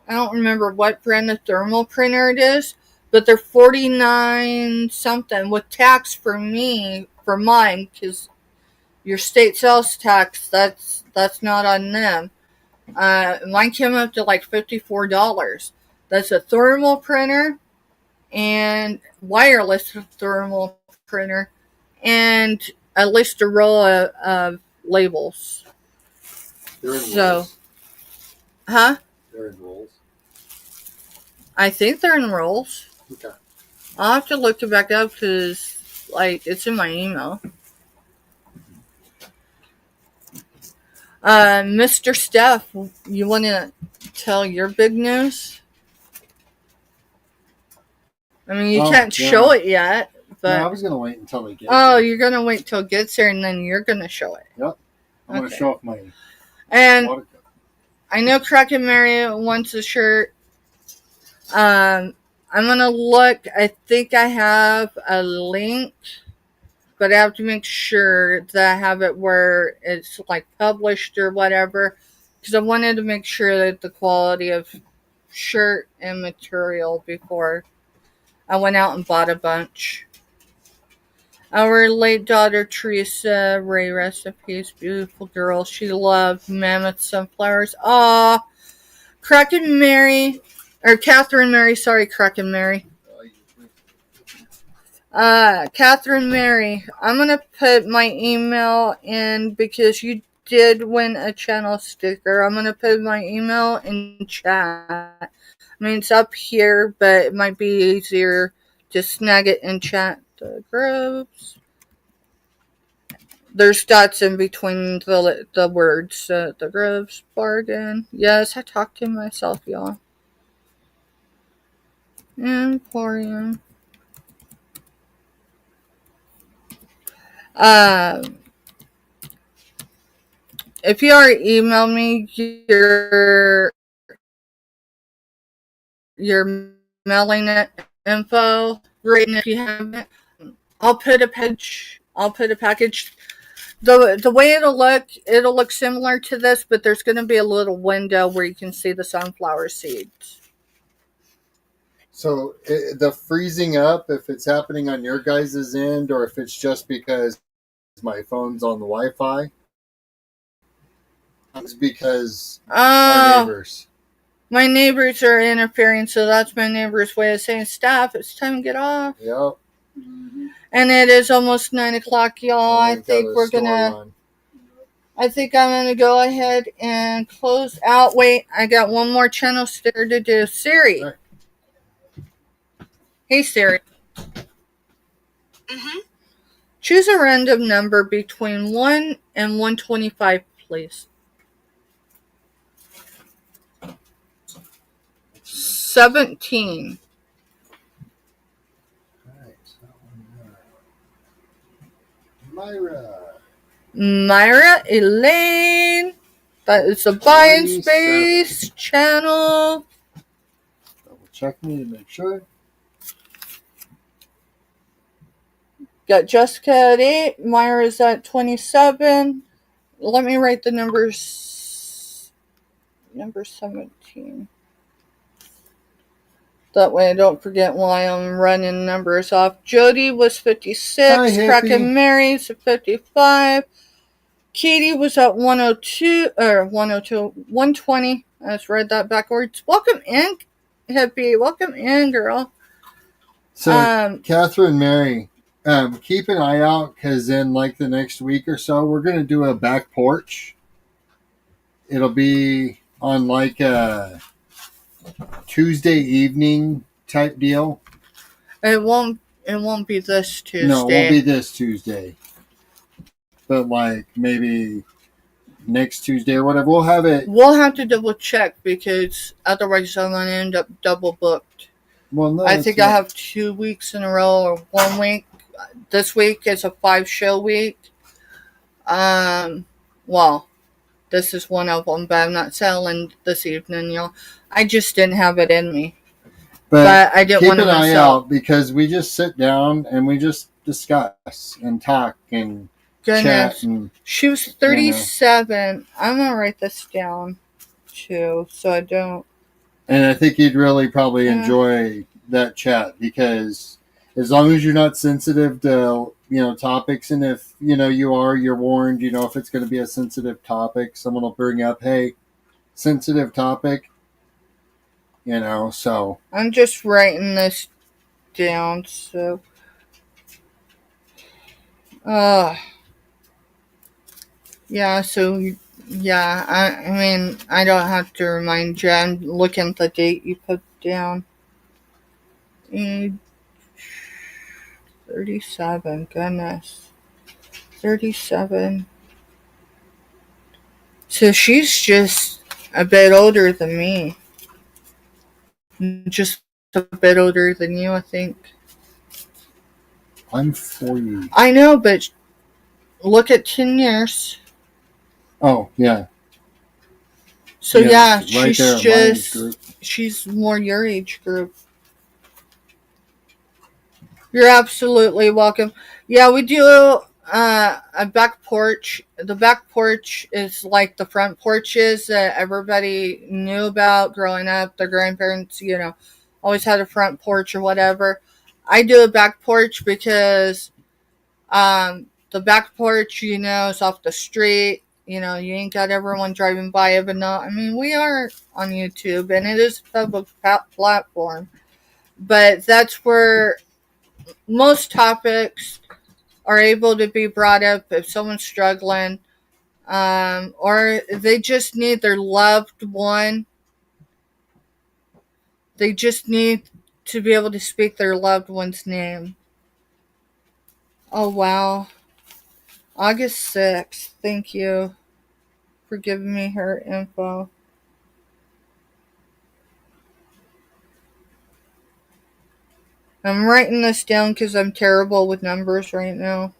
I don't remember what brand of thermal printer it is, but they're $49 something with tax for mine, because your state sales tax, that's not on them. Mine came up to like $54. That's a thermal printer and wireless thermal printer and at least a roll of labels. They're in rolls. Huh? They're in rolls. I think they're in rolls. Okay. I'll have to look it back up because it's in my email. Mr. Steph, you want to tell your big news? I mean, you can't show it yet, but... No, I was going to wait until they get there. You're going to wait till it gets there, and then you're going to show it. Yep. I'm going to show off my... And I know Crack and Mary wants a shirt. I'm going to look. I think I have a link, but I have to make sure that I have it where it's published or whatever, because I wanted to make sure that the quality of shirt and material before I went out and bought a bunch. Our late daughter Teresa, Ray recipes, beautiful girl. She loved mammoth sunflowers. Aw, Catherine Mary. Catherine Mary. Catherine Mary, I'm going to put my email in because you did win a channel sticker. I'm going to put my email in chat. I mean, it's up here, but it might be easier to snag it in chat. The groups. There's dots in between the words. The Groves Bargain. Yes, I talked to myself, y'all. Emporium. Um, if you already emailed me your mailing it info, great. And if you haven't, I'll put a page. I'll put a package. The way it'll look similar to this, but there's going to be a little window where you can see the sunflower seeds. So the freezing up, if it's happening on your guys' end, or if it's just because my phone's on the Wi-Fi, it's because our neighbors. My neighbors are interfering, so that's my neighbor's way of saying, "Stop! It's time to get off." Yep. And it is almost 9:00, y'all. I think I'm gonna go ahead and close out. Wait, I got one more channel sticker to do. Siri. Right. Hey Siri. Choose a random number between 1 and 125, please. 17. Myra Elaine. That is a buying space channel. Double check me to make sure. Got Jessica at 8. Myra's at 27. Let me write the numbers. Number 17. That way I don't forget why I'm running numbers off. Jody was 56. Kraken Mary's at 55. Katie was at 120. I just read that backwards. Welcome in, Hippie. Welcome in, girl. So, Catherine Mary, keep an eye out because in like the next week or so, we're going to do a back porch. It'll be on like a Tuesday evening type deal. It won't be this Tuesday. No, it won't be this Tuesday. But like maybe next Tuesday or whatever. We'll have it. We'll have to double check because otherwise I'm going to end up double booked. Well, no, I think I have 2 weeks in a row or 1 week. This week is a 5-show week. Well, this is one of them, but I'm not selling this evening, y'all. I just didn't have it in me. But I didn't want to keep an eye out because we just sit down and we just discuss and talk and chat. And, she was 37. I'm going to write this down, too, so I don't. And I think you'd really probably enjoy that chat because as long as you're not sensitive to, topics, and if, you are, you're warned, if it's going to be a sensitive topic, someone will bring up, hey, sensitive topic, so. I'm just writing this down, so. Yeah, so, yeah, I mean, I don't have to remind you. I'm looking at the date you put down. 37, goodness. 37. So she's just a bit older than me. Just a bit older than you, I think. I'm 40. I know, but look at 10 years. Oh, yeah. So yeah, right she's more your age group. You're absolutely welcome. Yeah, we do a back porch. The back porch is like the front porches that everybody knew about growing up. Their grandparents, always had a front porch or whatever. I do a back porch because the back porch, is off the street. You ain't got everyone driving by it, but no, I mean, we are on YouTube and it is a public platform. But that's where most topics are able to be brought up if someone's struggling, or they just need their loved one. They just need to be able to speak their loved one's name. Oh, wow. August 6th. Thank you for giving me her info. I'm writing this down because I'm terrible with numbers right now.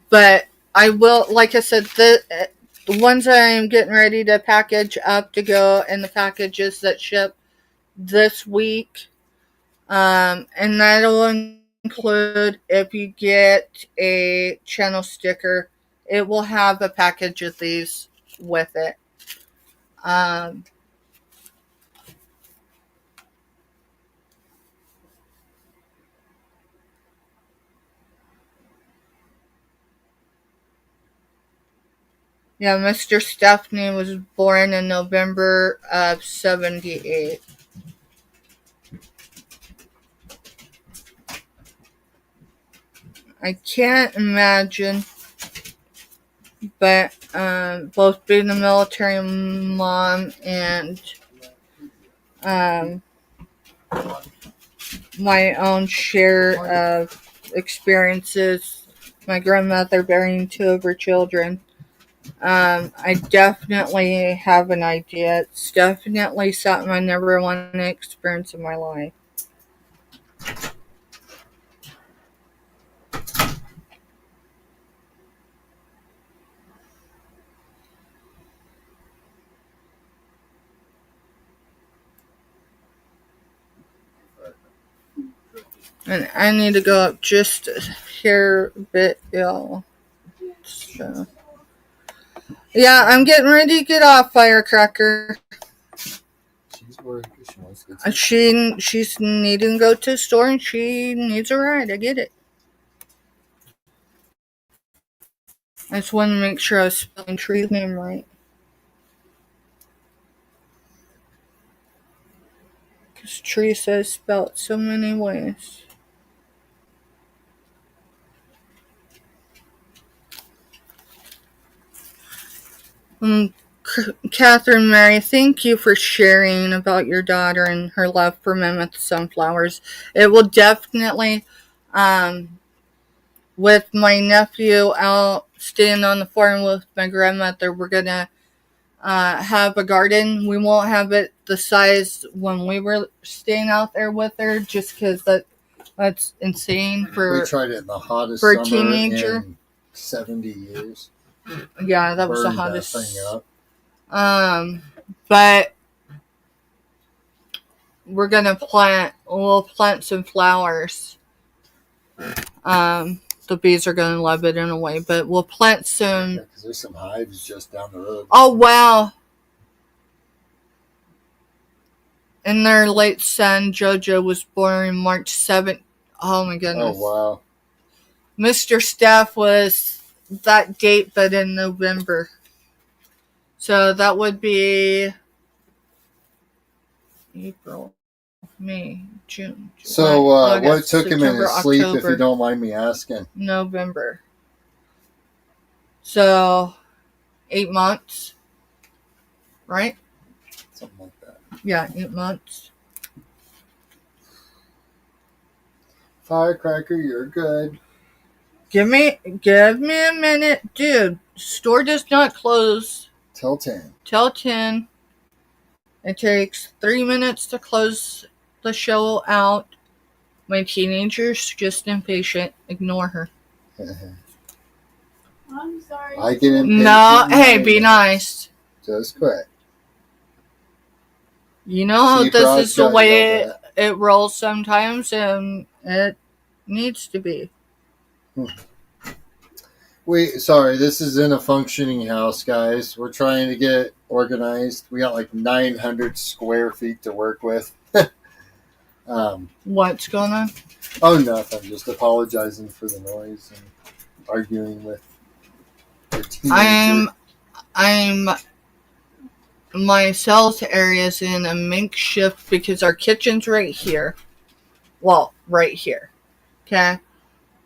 But I will, like I said, the ones I'm getting ready to package up to go, and the packages that ship this week, and that'll include if you get a channel sticker, it will have a package of these with it. Yeah, Mr. Stephanie was born in November of 78. I can't imagine, but both being a military mom and my own share of experiences, my grandmother bearing two of her children, I definitely have an idea. It's definitely something I never want to experience in my life. And I need to go up just a hair bit, y'all. So. Yeah, I'm getting ready to get off, Firecracker. She's working. She wants to get She's needing to go to the store and she needs a ride. I get it. I just wanted to make sure I was spelling Tree's name right. Because Tree says spelled so many ways. Catherine Mary, thank you for sharing about your daughter and her love for Mammoth Sunflowers. It will definitely, with my nephew out staying on the farm with my grandmother, we're going to have a garden. We won't have it the size when we were staying out there with her, just because that's insane for we tried it in the hottest for summer a teenager. in 70 years. Yeah, that was the Burned hottest. that thing up. But we're gonna we'll plant some flowers. The bees are gonna love it in a way, but we'll plant some. Yeah, because there's some hives just down the road. Oh wow! And their late son Jojo was born March 7th. Oh my goodness! Oh wow! Mr. Staff was that date, but in November. So that would be April, May, June, July, So August, what took him in September, his sleep, October, if you don't mind me asking? November. So 8 months, right? Something like that. Yeah, 8 months. Firecracker, you're good. Give me a minute, dude. Store does not close Till 10. till 10. It takes 3 minutes to close the show out. My teenager's just impatient. Ignore her. I'm sorry. I get impatient. No, hey, be nice. Just quit. You know how See, this Brod's is the got way yelled it rolls sometimes, and it needs to be. Sorry, this is in a functioning house, guys. We're trying to get organized. We got like 900 square feet to work with. What's going on? Oh, nothing. Just apologizing for the noise and arguing with the teenager. My sales area is in a makeshift because our kitchen's right here. Well, right here. Okay?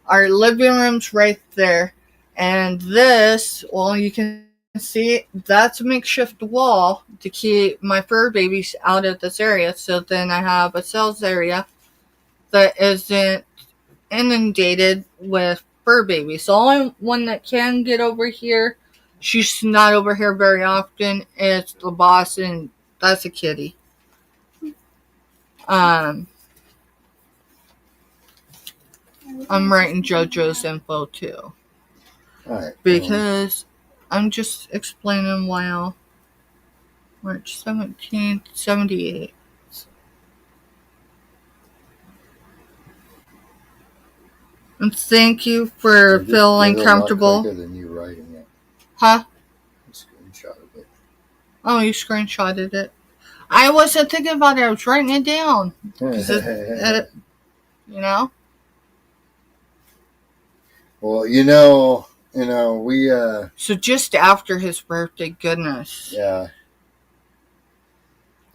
Our living room's right there. And this, well, you can See, that's a makeshift wall to keep my fur babies out of this area. So then I have a sales area that isn't inundated with fur babies. The only one that can get over here, she's not over here very often, is the boss, and that's a kitty. I'm writing JoJo's info too. Alright. Because I'm just explaining why March 17th, 78. And thank you for feeling comfortable. Quicker than you writing it. Huh? Screenshotted it. Oh, you screenshotted it. I wasn't thinking about it. I was writing it down. You know? Well, we So just after his birthday, goodness. yeah.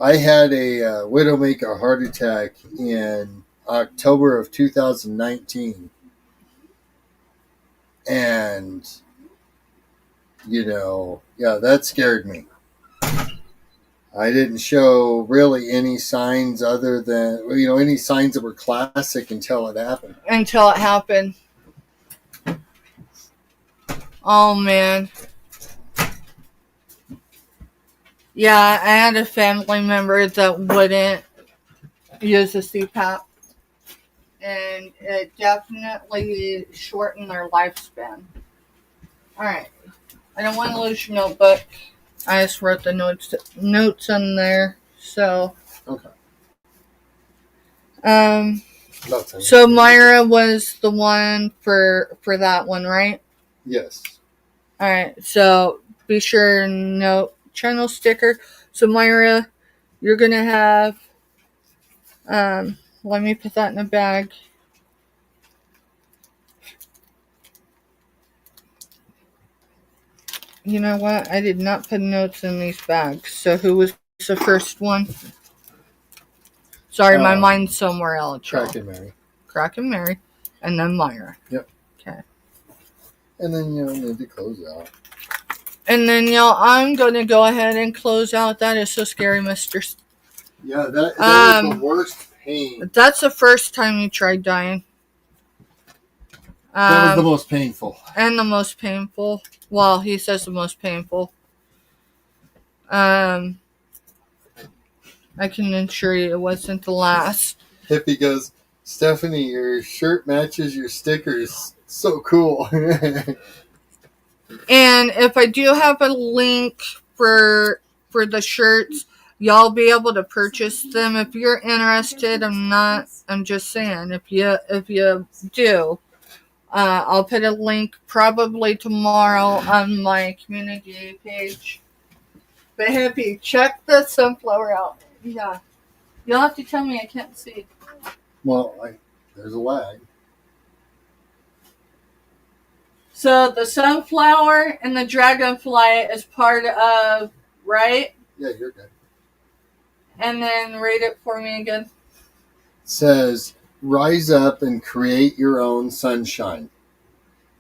I had a widow make a heart attack in October of 2019. And, that scared me. I didn't show really any signs other than, any signs that were classic until it happened. Oh, man. Yeah, I had a family member that wouldn't use a CPAP. And it definitely shortened their lifespan. Alright. I don't want to lose your notebook. I just wrote the notes on there. So. Okay. So Myra was the one for that one, right? Yes. Alright, so be sure to note channel sticker. So Myra, you're going to have, let me put that in a bag. You know what? I did not put notes in these bags. So who was the first one? Sorry, my mind's somewhere else. Crack and Mary. Crack and Mary. And then Myra. Yep. Okay. And then, need to close out. And then, I'm going to go ahead and close out. That is so scary, Mr. Yeah, that was the worst pain. That's the first time you tried dying. That was the most painful. And the most painful. Well, he says the most painful. I can assure you it wasn't the last. Hippie goes, Stephanie, your shirt matches your stickers. So cool. And if I do have a link for the shirts, y'all be able to purchase them if you're interested. I'm just saying, if you do, I'll put a link probably tomorrow on my community page. But Hippie, check the sunflower out. Yeah. You'll have to tell me, I can't see. Well, there's a lag. So the sunflower and the dragonfly is part of, right? Yeah, you're good. And then read it for me again. It says, rise up and create your own sunshine.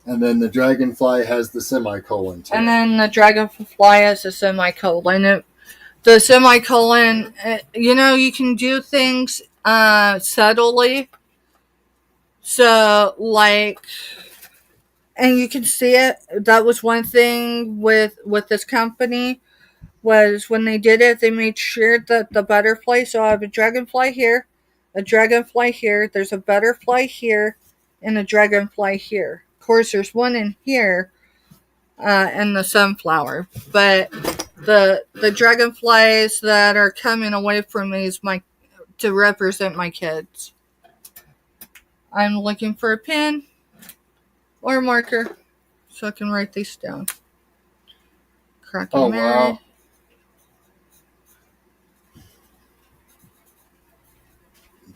And then the dragonfly has the semicolon too. And then the dragonfly has a semicolon. The semicolon, you can do things subtly. So, and you can see it. That was one thing with this company, was when they did it, they made sure that the butterfly, so I have a dragonfly here, there's a butterfly here, and a dragonfly here. Of course, there's one in here, and the sunflower. But the dragonflies that are coming away from me is to represent my kids. I'm looking for a pen or a marker so I can write these down. Cracking Mary. Wow.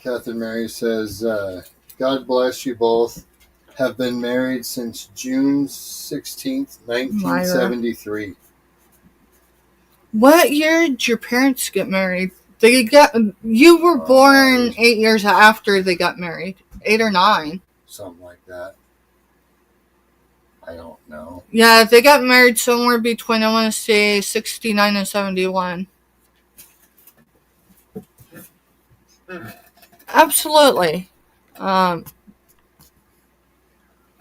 Catherine Mary says, God bless you both. Have been married since June 16th, 1973. Myra. What year did your parents get married? You were born 8 years after they got married. 8 or 9. Something like that. I don't know. Yeah, they got married somewhere between, I want to say, 69 and 71. Absolutely. Um,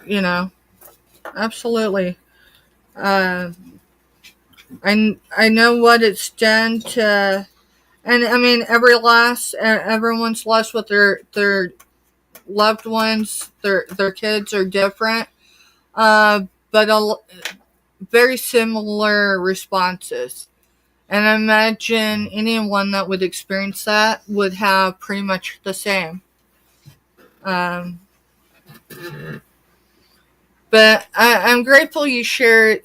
you know, absolutely. Uh, I know what it's done to, and I mean, everyone's lost with their loved ones, their kids are different, but very similar responses. And I imagine anyone that would experience that would have pretty much the same. Um, but I'm grateful you shared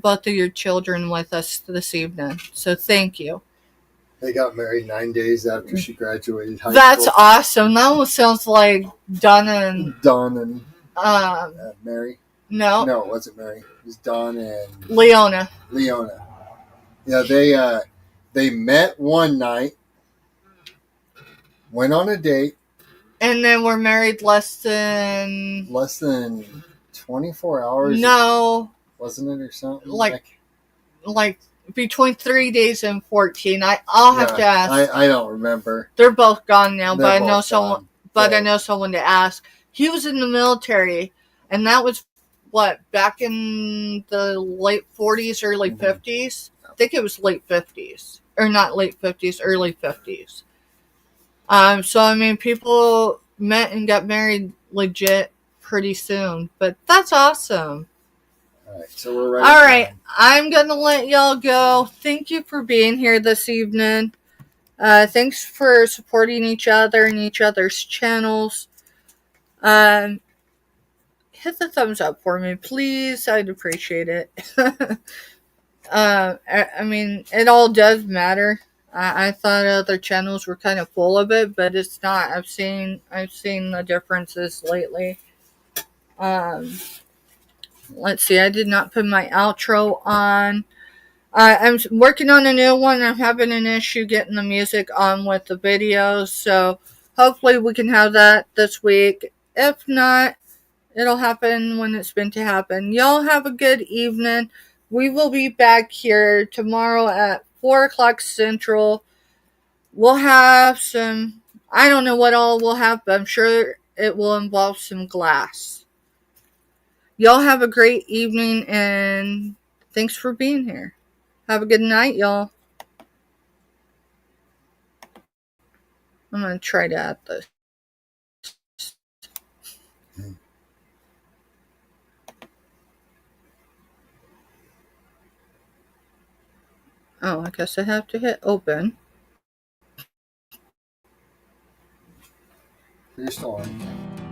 both of your children with us this evening. So thank you. They got married 9 days after she graduated high That's school. awesome. That almost sounds like Don and Mary. No, No, it wasn't Mary. It was Don and Leona. Yeah, they met one night, went on a date, And then we're married less than 24 hours. No, Wasn't it, or something? Like between 3 days and 14. I'll have to ask. I don't remember. They're both gone now, They're but I know both someone. gone. But I know someone to ask. He was in the military, and that was back in the late 40s, early 50s. I think it was late 50s, or not late 50s, early 50s. So I mean, people met and got married legit pretty soon, but that's awesome. All right, so we're ready. All right, I'm gonna let y'all go. Thank you for being here this evening. Thanks for supporting each other and each other's channels. Hit the thumbs up for me, please. I'd appreciate it. I mean, it all does matter. I thought other channels were kind of full of it, but it's not. I've seen the differences lately. Let's see. I did not put my outro on. I'm working on a new one. I'm having an issue getting the music on with the videos, so hopefully we can have that this week. If not, it'll happen when it's meant to happen. Y'all have a good evening. We will be back here tomorrow at 4 o'clock Central. We'll have some, I don't know what all we'll have, but I'm sure it will involve some glass. Y'all have a great evening, and thanks for being here. Have a good night, y'all. I'm going to try to add this. Oh, I guess I have to hit open. You're still on.